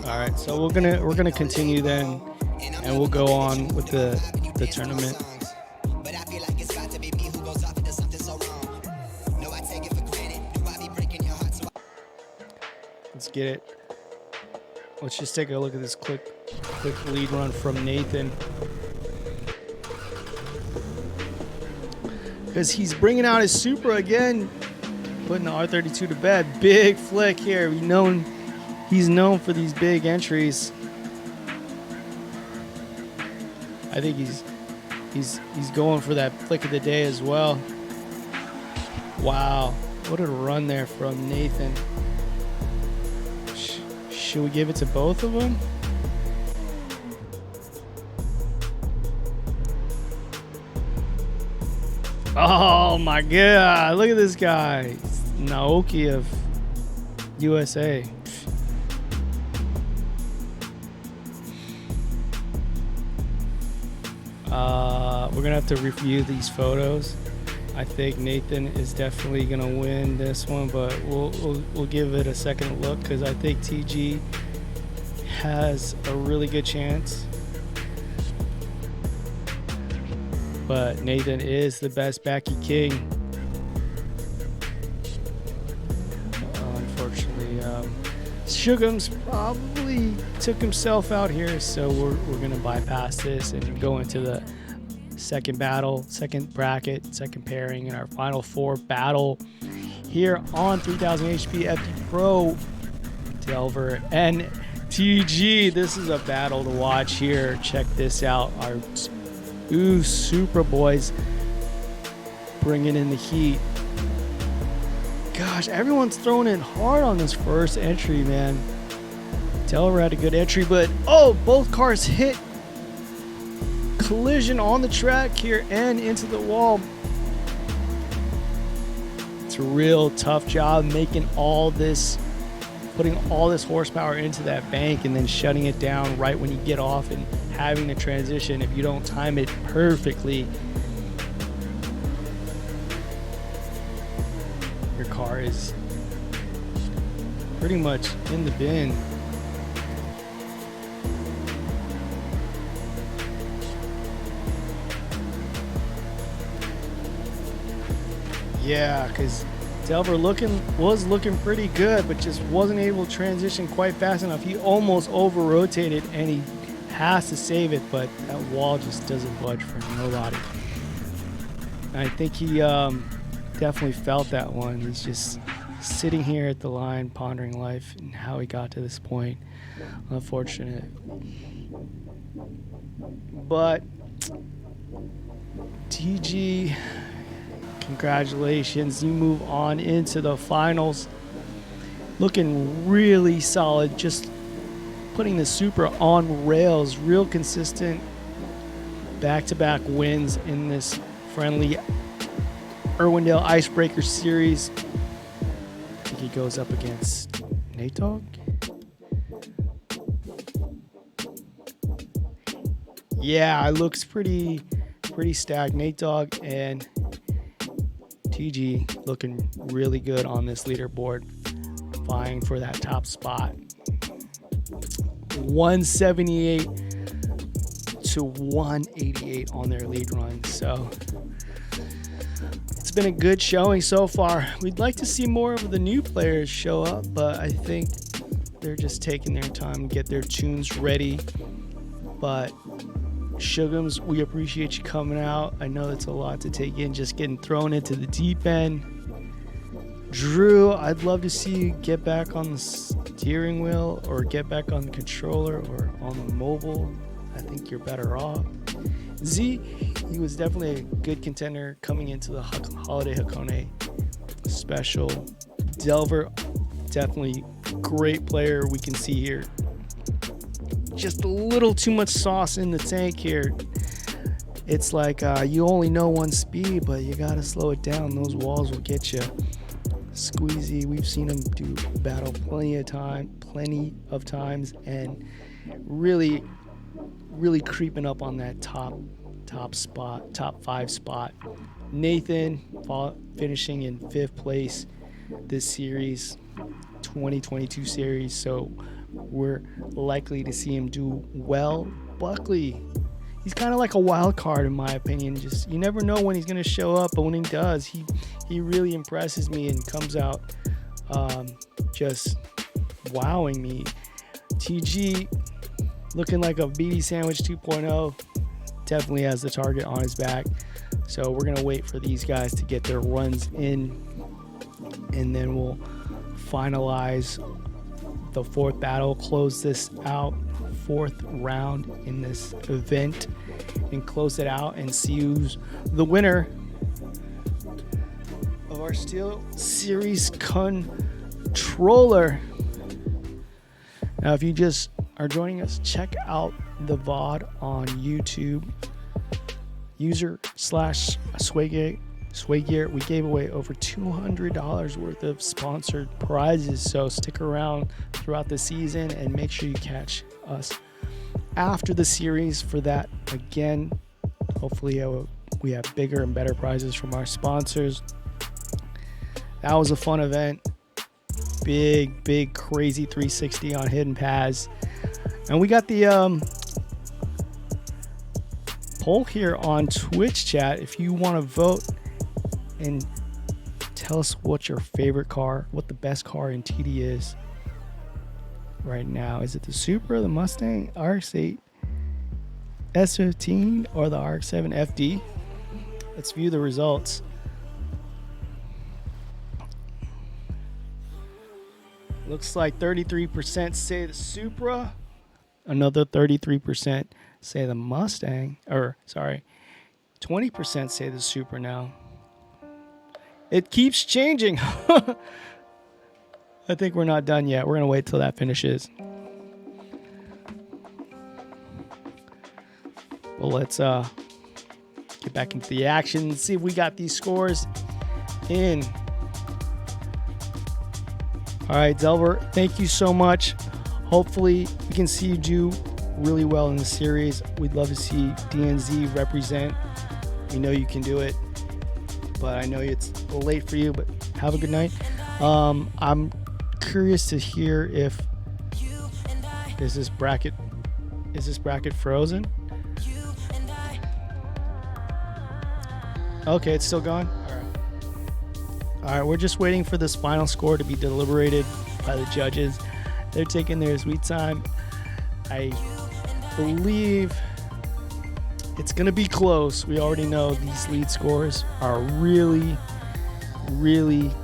All right, so we're gonna continue then, and we'll go on with the tournament. Let's get it. Let's just take a look at this quick lead run from Nathan. Because he's bringing out his Supra again, putting the R32 to bed. Big flick here. He's known for these big entries. I think he's going for that flick of the day as well. Wow, what a run there from Nathan. Should we give it to both of them? Oh my God, look at this guy. Naoki of USA. We're gonna have to review these photos. I think Nathan is definitely gonna win this one, but we'll give it a second look because I think TG has a really good chance. But Nathan is the best backy king. Unfortunately, Shugums probably took himself out here, so we're gonna bypass this and go into the second battle, second bracket, second pairing in our final four battle here on 3000 HP FD Pro. Delver and TG. This is a battle to watch here. Check this out. Our Super Boys bringing in the heat. Gosh, everyone's throwing in hard on this first entry, man. Delver had a good entry, but both cars hit. Collision on the track here and into the wall. It's a real tough job making all this, putting all this horsepower into that bank and then shutting it down right when you get off and having to transition if you don't time it perfectly. Your car is pretty much in the bin. Yeah, because Delver was looking pretty good, but just wasn't able to transition quite fast enough. He almost over-rotated, and he has to save it, but that wall just doesn't budge for nobody. I think he definitely felt that one. He's just sitting here at the line, pondering life and how he got to this point. Unfortunate. But TG, congratulations. You move on into the finals. Looking really solid. Just putting the Supra on rails. Real consistent. Back-to-back wins in this friendly Irwindale Icebreaker series. I think he goes up against Nate Dogg. Yeah, it looks pretty stacked. Nate Dogg and TG looking really good on this leaderboard, vying for that top spot. 178 to 188 on their lead run. So it's been a good showing so far. We'd like to see more of the new players show up, but I think they're just taking their time to get their tunes ready. But Shugums, we appreciate you coming out. I know it's a lot to take in, just getting thrown into the deep end. Drew, I'd love to see you get back on the steering wheel or get back on the controller or on the mobile. I think you're better off. Z, he was definitely a good contender coming into the Holiday Hakone special. Delver, definitely great player we can see here. Just a little too much sauce in the tank here. It's like you only know one speed, but you gotta slow it down. Those walls will get you. Squeezy, we've seen him do battle plenty of times, and really creeping up on that top five spot. Nathan finishing in 5th place this series, 2022 series, so we're likely to see him do well. Buckley, he's kind of like a wild card in my opinion. Just you never know when he's going to show up, but when he does, he really impresses me and comes out just wowing me. TG looking like a BD Sandwich 2.0, definitely has the target on his back. So we're going to wait for these guys to get their runs in, and then we'll finalize the 4th battle, close this out, 4th round in this event. and close it out and see who's the winner of our Steel Series controller. Now, if you just are joining us, check out the VOD on YouTube. User/Sway Gear. We gave away over $200 worth of sponsored prizes, so stick around throughout the season and make sure you catch us after the series for that. Again, hopefully we have bigger and better prizes from our sponsors. That was a fun event. Big crazy 360 on hidden paths, and we got the poll here on Twitch chat. If you want to vote and tell us what your favorite car, what the best car in TD is right now. Is it the Supra, the Mustang, RX-8, S15, or the RX-7 FD? Let's view the results. Looks like 33% say the Supra. Another 33% say the Mustang. 20% say the Supra now. It keeps changing. I think we're not done yet. We're going to wait till that finishes. Well, let's get back into the action and see if we got these scores in. All right, Delver, thank you so much. Hopefully, we can see you do really well in the series. We'd love to see DNZ represent. We know you can do it, but I know it's a little late for you, but have a good night. I'm curious to hear if is this bracket frozen? Okay, it's still gone. All right, we're just waiting for this final score to be deliberated by the judges. They're taking their sweet time. I believe it's going to be close. We already know these lead scores are really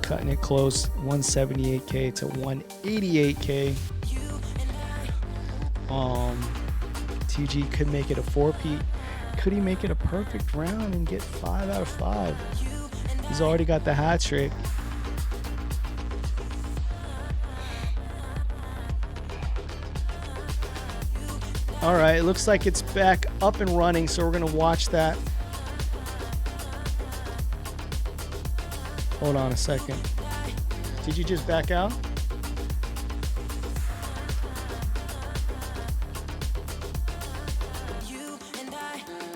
cutting it close. 178K to 188K. TG could make it a 4-peat. Could he make it a perfect round and get 5 out of 5? He's already got the hat trick. All right, it looks like it's back up and running, so we're going to watch that. Hold on a second. Did you just back out?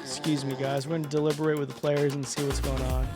Excuse me, guys. We're going to deliberate with the players and see what's going on.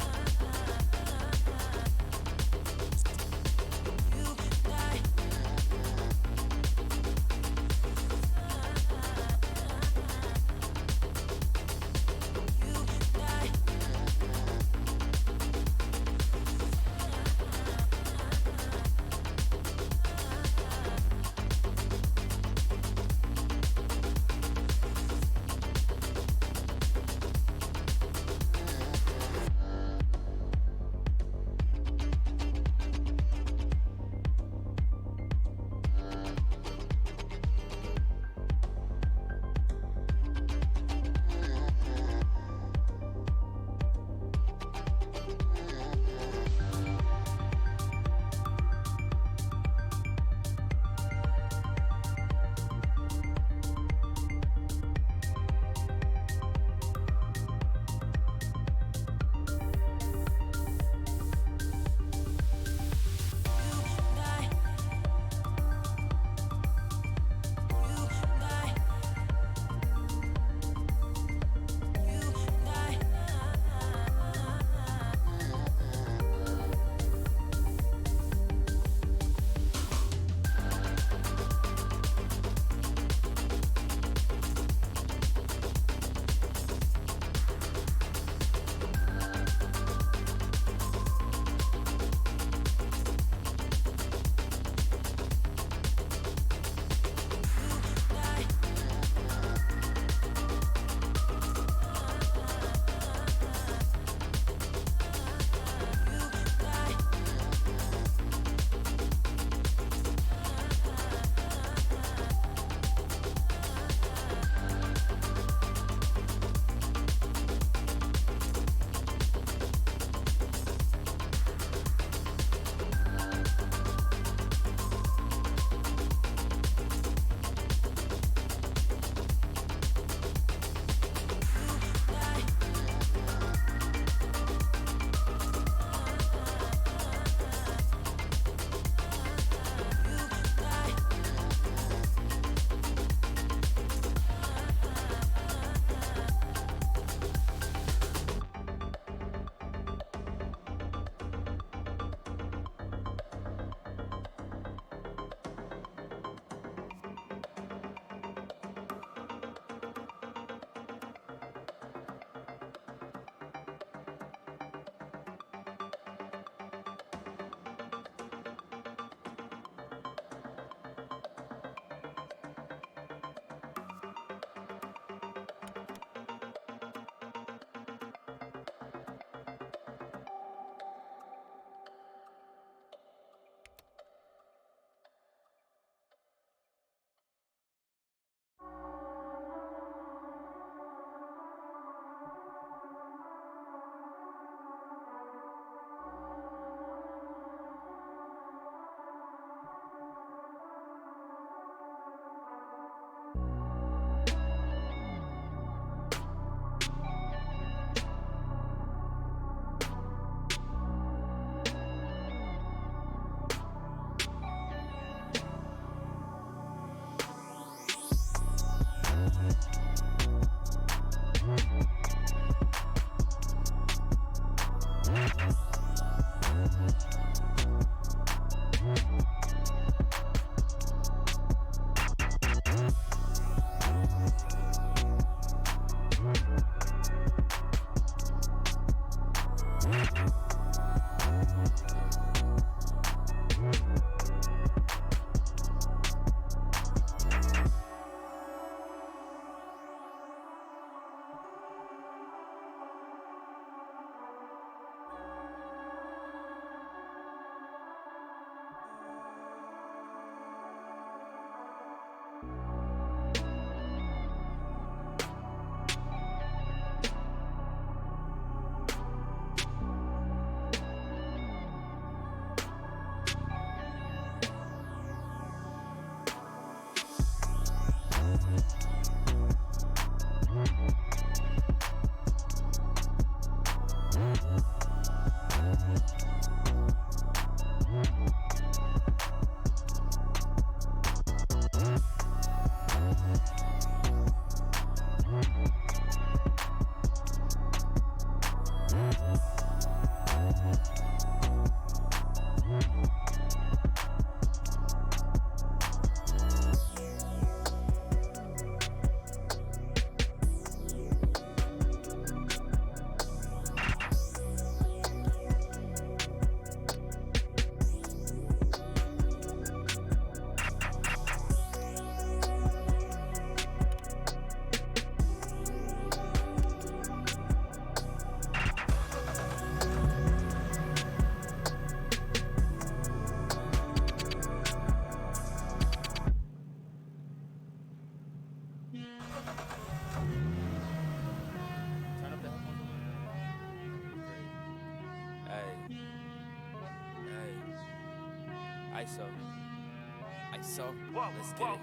ISO, let's get it.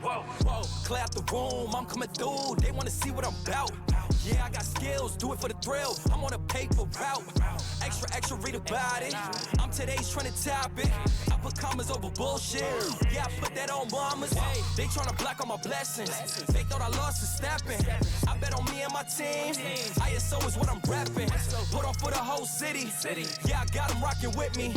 Whoa, clear out the room, I'm coming through. They wanna see what I'm about. Yeah, I got skills, do it for the thrill. I'm on a paper route. Extra, read about it. I'm today's trending topic. I put commas over bullshit. Yeah, I put that on mamas. They tryna block all my blessings. They thought I lost for stepping. I bet on me and my team. ISO is what I'm repping. Put on for the whole city. Yeah, I got them rocking with me.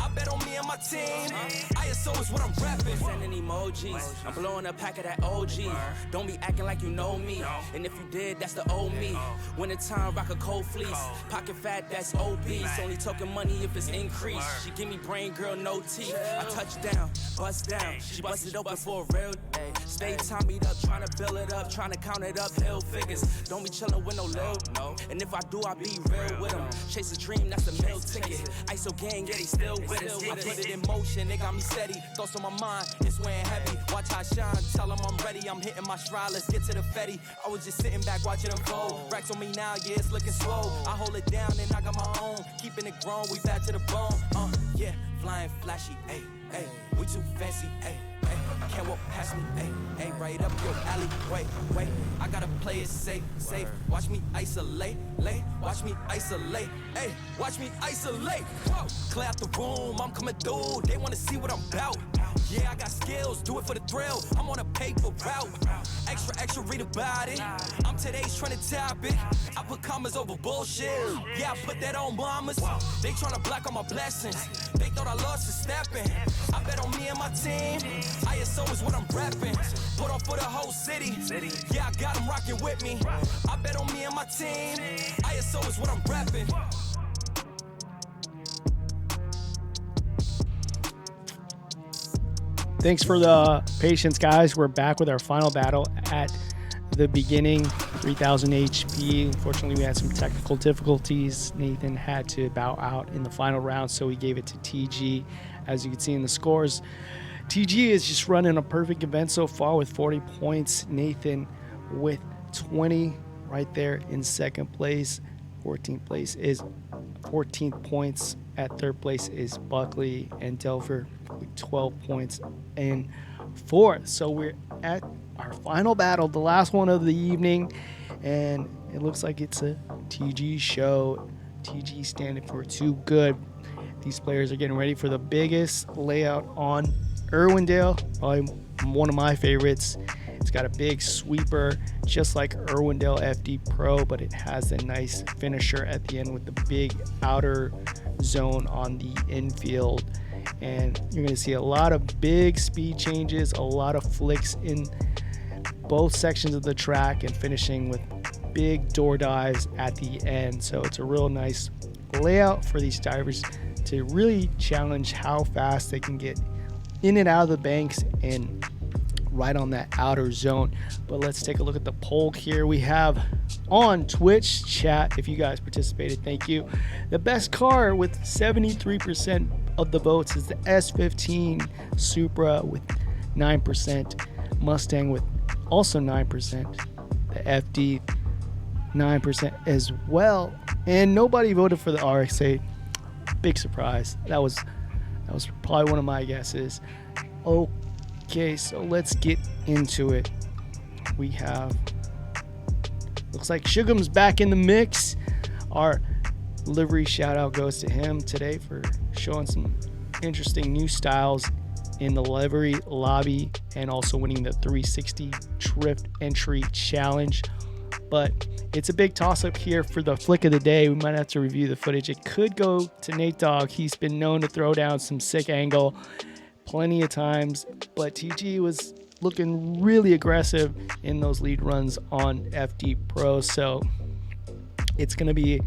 I bet on me and my team. ISO is what I'm repping. Sending emojis. I'm blowing a pack of that OG. Don't be acting like you know me. And if you did, that's the old me. Winter time, rock a cold fleece. Pocket fat, that's obese. Only talking money if it's increased. She give me brain, girl, no teeth. I touch down, bust down. She busted open for a real day. Stay Tommy'd up, trying to build it up, trying to count it up, hill figures. Don't be chillin' with no lil, no. And if I do, I be real with them. Chase a dream, that's a meal ticket. ISO gang, yeah, they still with us. I put it in motion, they got me steady. Thoughts on my mind, it's weighing heavy. Watch how I shine, tell them I'm ready. I'm hitting my stride, let's get to the fetty. I was just sitting back watching them fold. Racks on me now, yeah, it's looking slow. I hold it down and I got my own. Keeping it grown, we back to the bone. Yeah, flying flashy, ayy, ayy. We too fancy, ayy, ayy. Can't walk past me, ayy, ayy. Right up your alley, wait. I gotta play it safe. Watch me isolate, watch me isolate, ayy. Watch me isolate. Whoa, clear out the room, I'm coming through. They wanna see what I'm about. Yeah, I got skills, do it for the thrill. I'm on a paper route. Extra, read about it. I'm today's trending topic. I put commas over bullshit. Yeah, I put that on mamas. They tryna block all my blessings. They thought I lost for stepping. I bet on me and my team. ISO is what I'm repping. Put on for the whole city. Yeah, I got them rocking with me. I bet on me and my team. ISO is what I'm repping. Thanks for the patience, guys. We're back with our final battle at the beginning, 3,000 HP. Unfortunately, we had some technical difficulties. Nathan had to bow out in the final round, so we gave it to TG. As you can see in the scores, TG is just running a perfect event so far with 40 points. Nathan with 20 right there in second place. 14th place is 14 points. At third place is Buckley and Delver with 12 points in fourth. So we're at our final battle, the last one of the evening, and it looks like it's a TG show. TG standing for Too Good. These players are getting ready for the biggest layout on Irwindale, probably one of my favorites. It's got a big sweeper, just like Irwindale FD Pro, but it has a nice finisher at the end with the big outer zone on the infield. And you're going to see a lot of big speed changes, a lot of flicks in both sections of the track, and finishing with big door dives at the end. So it's a real nice layout for these divers to really challenge how fast they can get in and out of the banks and right on that outer zone. But let's take a look at the poll here. We have on Twitch chat, if you guys participated, thank you. The best car with 73% of the votes is the S15 Supra with 9%, Mustang with also 9%, the FD 9% as well, and nobody voted for the RX-8. Big surprise. That was probably one of my guesses. Okay, so let's get into it. We have Looks like Sugum's back in the mix. Our livery shout out goes to him today for showing some interesting new styles in the livery lobby and also winning the 360 drift entry challenge. But it's a big toss-up here for the flick of the day. We might have to review the footage. It could go to Nate Dogg. He's been known to throw down some sick angle plenty of times, but TG was looking really aggressive in those lead runs on FD Pro, so it's going to be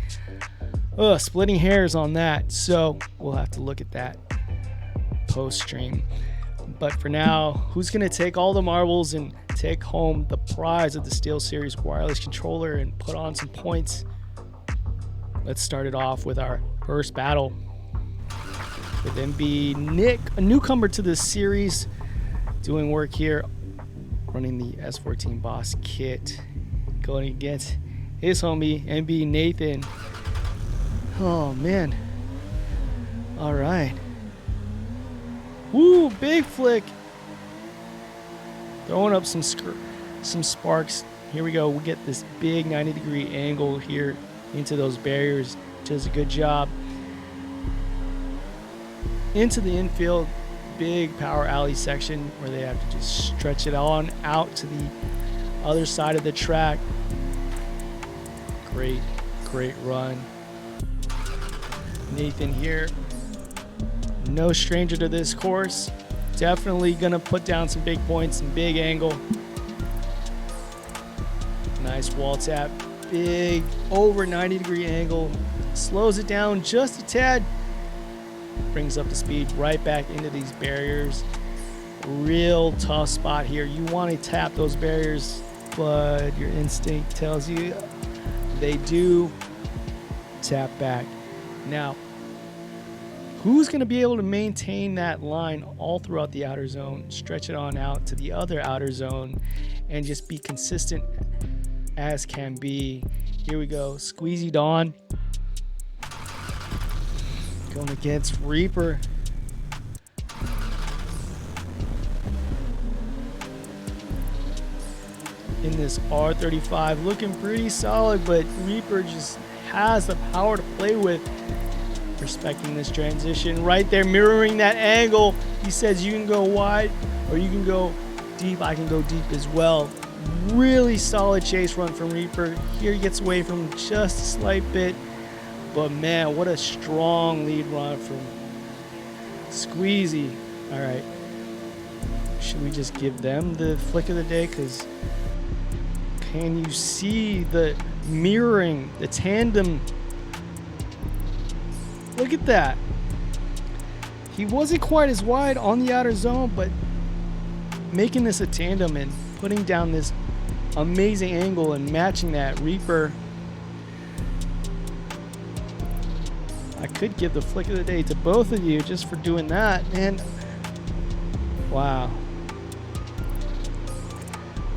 splitting hairs on that, so we'll have to look at that post-stream. But for now, who's going to take all the marbles and take home the prize of the SteelSeries wireless controller and put on some points? Let's start it off with our first battle with MB Nick, a newcomer to this series, doing work here, running the S14 Boss kit, going against his homie MB Nathan. Oh man. All right. Woo, big flick. Throwing up some sparks. Here we go. We get this big 90-degree angle here into those barriers. Does a good job. Into the infield, big power alley section where they have to just stretch it on out to the other side of the track. Great run. Nathan here, no stranger to this course. Definitely gonna put down some big points and big angle. Nice wall tap, big over 90-degree angle. Slows it down just a tad. Brings up the speed right back into these barriers. Real tough spot here. You want to tap those barriers, but your instinct tells you they do tap back. Now, who's going to be able to maintain that line all throughout the outer zone, stretch it on out to the other outer zone, and just be consistent as can be? Here we go. Squeezy Dawn going against Reaper. In this R35, looking pretty solid, but Reaper just has the power to play with. Respecting this transition right there, mirroring that angle. He says you can go wide or you can go deep. I can go deep as well. Really solid chase run from Reaper. Here he gets away from just a slight bit, but man, what a strong lead run from Squeezy. All right, should we just give them the flick of the day? Because can you see the mirroring, the tandem? Look at that. He wasn't quite as wide on the outer zone, but making this a tandem and putting down this amazing angle and matching that. Reaper, I could give the flick of the day to both of you just for doing that. And wow.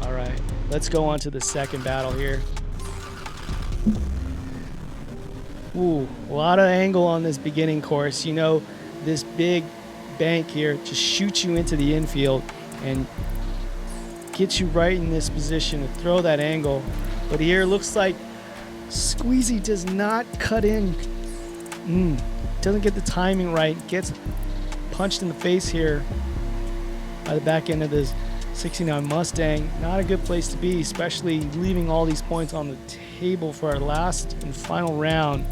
All right, let's go on to the second battle here. Ooh, a lot of angle on this beginning course. You know, this big bank here just shoots you into the infield and gets you right in this position to throw that angle. But here it looks like Squeezy does not cut in. Doesn't get the timing right. Gets punched in the face here by the back end of this 69 Mustang. Not a good place to be, especially leaving all these points on the table for our last and final round.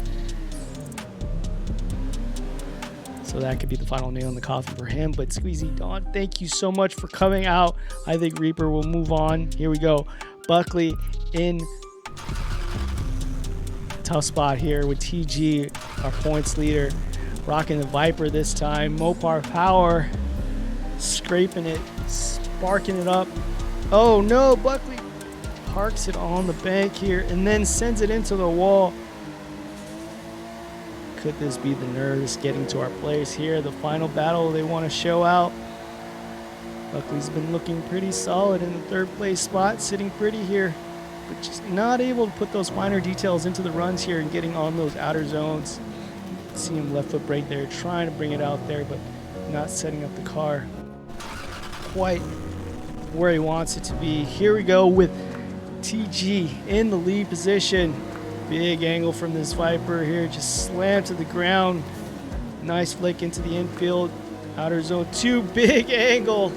So that could be the final nail in the coffin for him. But Squeezy Dawn, thank you so much for coming out. I think Reaper will move on. Here we go. Buckley in tough spot here with TG, our points leader, rocking the Viper this time. Mopar Power scraping it, sparking it up. Oh no, Buckley parks it on the bank here and then sends it into the wall. Could this be the nerves getting to our players here? The final battle they want to show out. Buckley's been looking pretty solid in the third place spot, sitting pretty here, but just not able to put those finer details into the runs here and getting on those outer zones. See him left foot brake there, trying to bring it out there, but not setting up the car quite where he wants it to be. Here we go with TG in the lead position. Big angle from this Viper here, just slammed to the ground. Nice flick into the infield. Outer zone 2, big angle.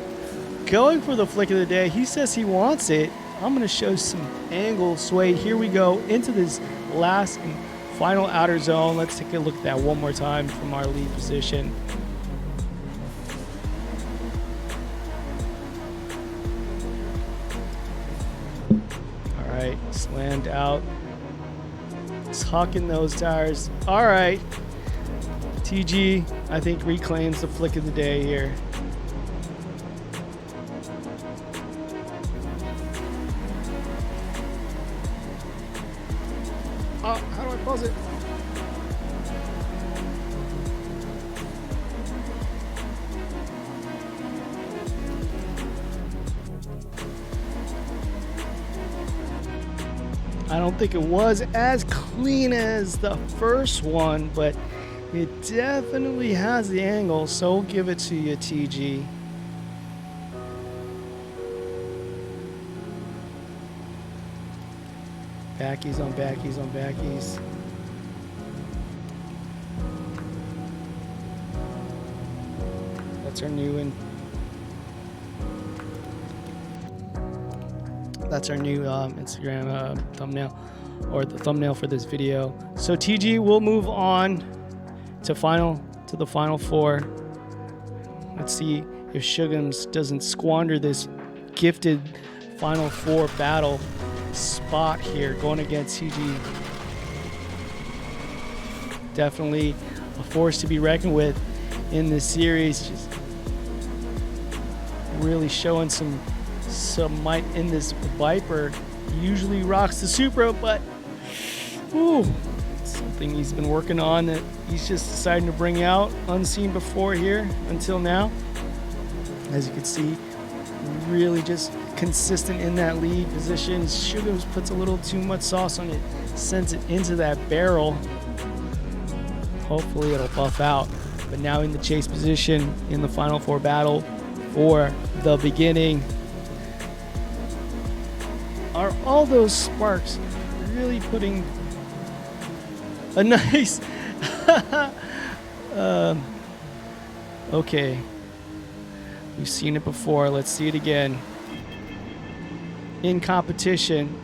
Going for the flick of the day. He says he wants it. I'm gonna show some angle sway. Here we go into this last and final outer zone. Let's take a look at that one more time from our lead position. All right, slammed out. Tucking those tires. All right. TG, I think, reclaims the flick of the day here. Oh, how do I pause it? I don't think it was as clean as the first one, but it definitely has the angle, so we'll give it to you, TG. Backies on backies on backies. That's our new one. That's our new Instagram thumbnail, or the thumbnail for this video. So TG will move on to the final four. Let's see if Shugums doesn't squander this gifted final four battle spot here, going against TG. Definitely a force to be reckoned with in this series. Just really showing some might in this Viper. Usually rocks the Supra, but something he's been working on that he's just deciding to bring out unseen before here until now. As you can see, really just consistent in that lead position. Sugars puts a little too much sauce on it, sends it into that barrel. Hopefully it'll buff out. But now in the chase position in the final four battle for the beginning. Are all those sparks really putting a nice okay, we've seen it before, let's see it again. In competition,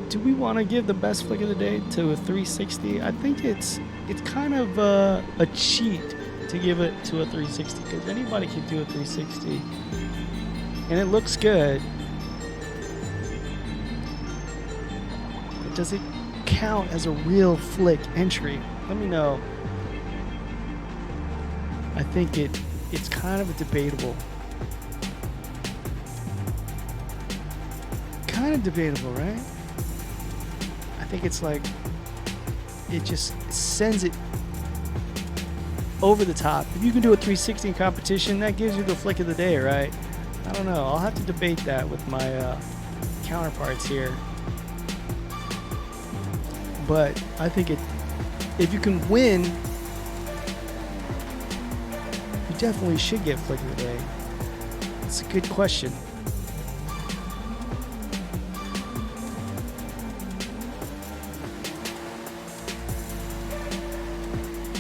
do we want to give the best flick of the day to a 360? I think it's kind of a cheat to give it to a 360, because anybody can do a 360 and it looks good. But does it count as a real flick entry? Let me know. I think it's kind of debatable. Kind of debatable, right? I think it's like it just sends it over the top. If you can do a 360 in competition, that gives you the flick of the day, right? I don't know. I'll have to debate that with my counterparts here. But I think if you can win, you definitely should get flick of the day. It's a good question.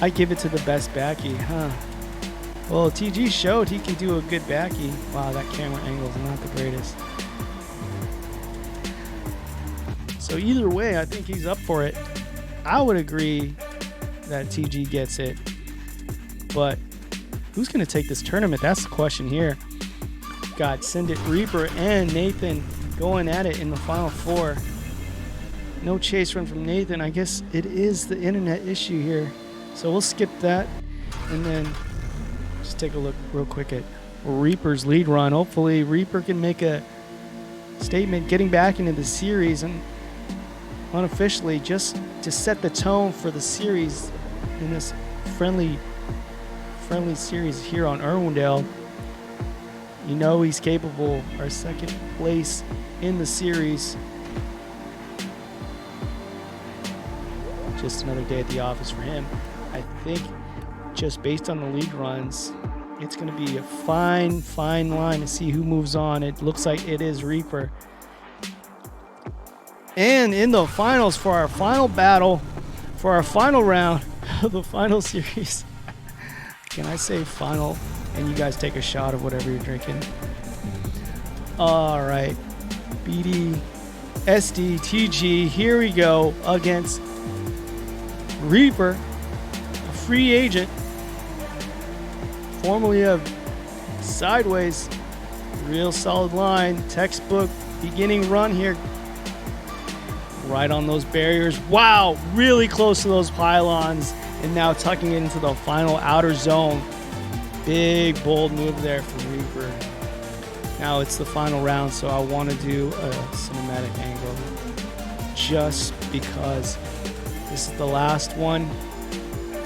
I give it to the best backy, huh? Well, TG showed he can do a good backy. Wow, that camera angle is not the greatest. So either way, I think he's up for it. I would agree that TG gets it. But who's going to take this tournament? That's the question here. Got Send It Reaper and Nathan going at it in the final four. No chase run from Nathan. I guess it is the internet issue here. So we'll skip that and then just take a look real quick at Reaper's lead run. Hopefully Reaper can make a statement getting back into the series and unofficially just to set the tone for the series in this friendly series here on Irwindale. You know he's capable. Our second place in the series. Just another day at the office for him. I think just based on the lead runs, it's going to be a fine line to see who moves on. It looks like it is Reaper. And in the finals for our final battle, for our final round of the final series. Can I say final? And you guys take a shot of whatever you're drinking. All right. BD, SD, TG. Here we go against Reaper, a free agent, formerly of Sideways. Real solid line. Textbook beginning run here. Right on those barriers. Wow, really close to those pylons. And now tucking it into the final outer zone. Big, bold move there from Reaper. Now it's the final round, so I want to do a cinematic angle just because this is the last one.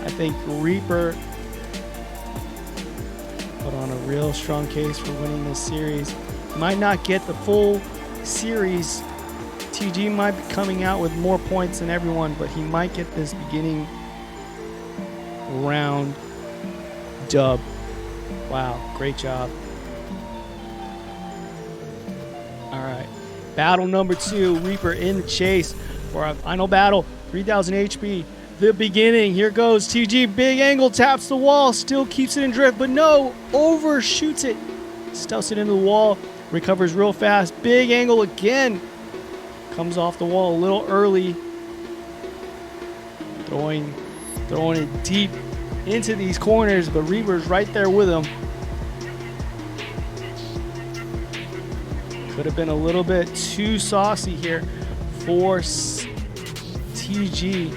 I think Reaper put on a real strong case for winning this series. Might not get the full series. TG might be coming out with more points than everyone, but he might get this beginning round dub. Wow, great job. All right, battle number 2, Reaper in the chase for our final battle, 3000 HP. The beginning, here goes TG, big angle, taps the wall, still keeps it in drift, but no, overshoots it. Stuffs it into the wall, recovers real fast, big angle again. Comes off the wall a little early. Throwing it deep into these corners, but Reaper's right there with him. Could have been a little bit too saucy here for TG.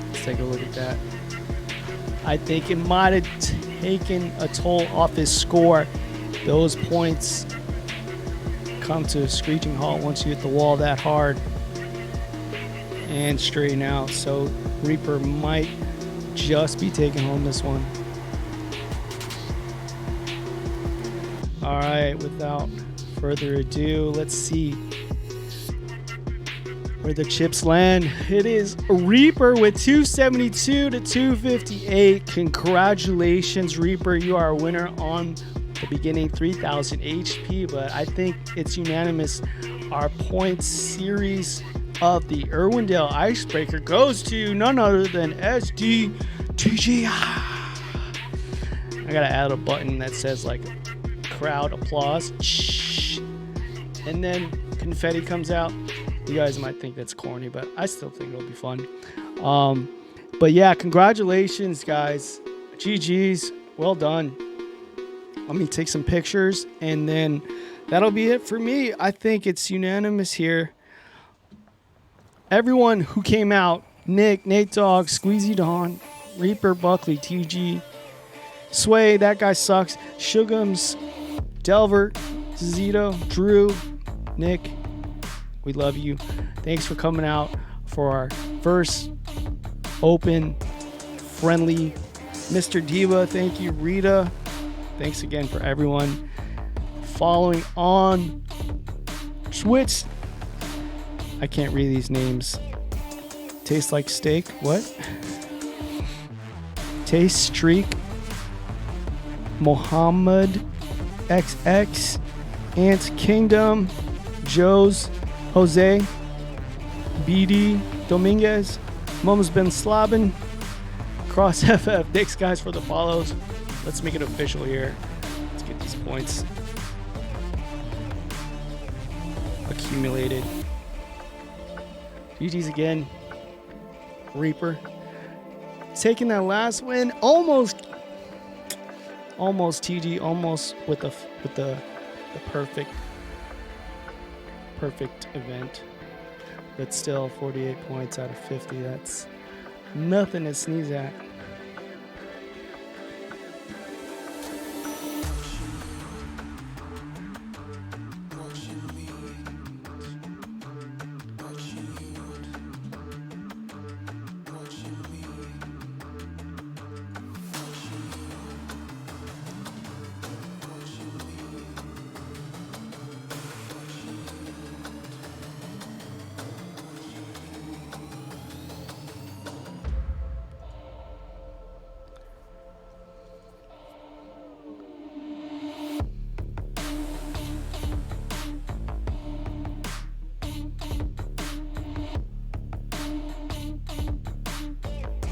Let's take a look at that. I think it might have taken a toll off his score. Those points come to a screeching halt once you hit the wall that hard and straighten out. So Reaper might just be taking home this one. All right, without further ado, let's see where the chips land. It is Reaper with 272 to 258. Congratulations, Reaper. You are a winner on the beginning 3000 HP, but I think it's unanimous. Our points series of the Irwindale Icebreaker goes to none other than SDTG. I gotta add a button that says like crowd applause, and then confetti comes out. You guys might think that's corny, but I still think it'll be fun. But yeah, congratulations, guys. GG's, well done. Let me take some pictures, and then that'll be it for me. I think it's unanimous here. Everyone who came out, Nick, Nate Dogg, Squeezy Dawn, Reaper, Buckley, TG, Sway, that guy sucks, Shugums, Delver, Zito, Drew, Nick, we love you. Thanks for coming out for our first open, friendly Mr. Diva. Thank you, Rita. Thanks again for everyone following on Twitch. I can't read these names. Tastes like steak. What? Taste Streak. Mohammed XX. Ant Kingdom. Joe's. Jose. BD. Dominguez. Mom's been slobbing. Cross FF. Thanks, guys, for the follows. Let's make it official here. Let's get these points accumulated. GG's again. Reaper taking that last win. Almost TG. Almost with the perfect event. But still 48 points out of 50. That's nothing to sneeze at.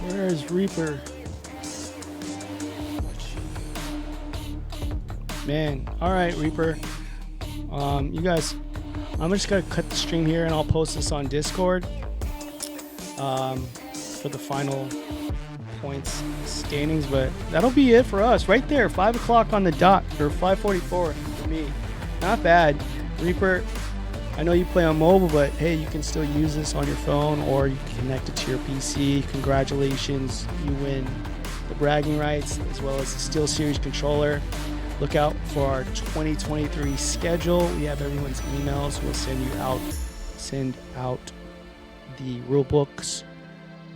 Where is Reaper? Man, all right, Reaper. You guys, I'm just gonna cut the stream here and I'll post this on Discord for the final points standings. But that'll be it for us right there. 5 o'clock on the dot, or 5:44 for me. Not bad, Reaper. I know you play on mobile, but hey, you can still use this on your phone or you can connect it to your PC. Congratulations, you win the bragging rights as well as the Steel Series controller. Look out for our 2023 schedule. We have everyone's emails. We'll send out the rule books,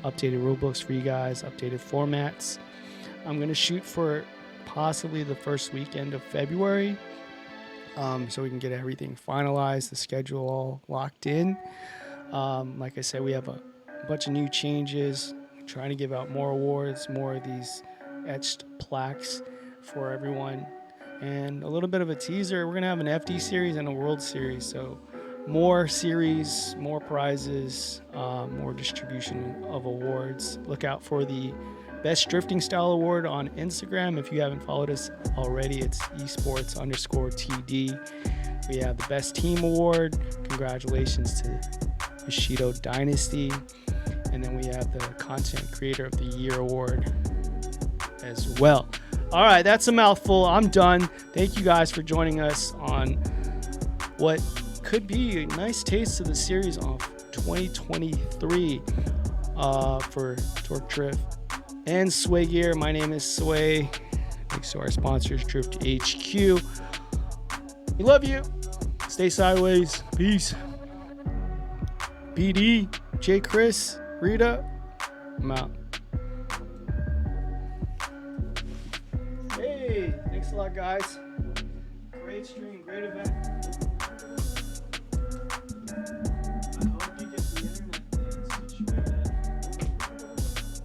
updated rule books for you guys, updated formats. I'm going to shoot for possibly the first weekend of February, so we can get everything finalized, the schedule all locked in. Like I said, we have a bunch of new changes, trying to give out more awards, more of these etched plaques for everyone. And a little bit of a teaser, we're going to have an FD series and a World Series. So more series, more prizes, more distribution of awards. Look out for the Best Drifting Style Award on Instagram. If you haven't followed us already, it's esports_TD. We have the Best Team Award. Congratulations to Bushido Dynasty. And then we have the Content Creator of the Year Award as well. All right, that's a mouthful. I'm done. Thank you guys for joining us on what could be a nice taste of the series of 2023 for Torque Drift and Sway Gear. My name is Sway. Thanks to our sponsors, Drift HQ. We love you. Stay sideways. Peace. PD, J. Chris, Rita, I'm out. Hey, thanks a lot, guys. Great stream, great event.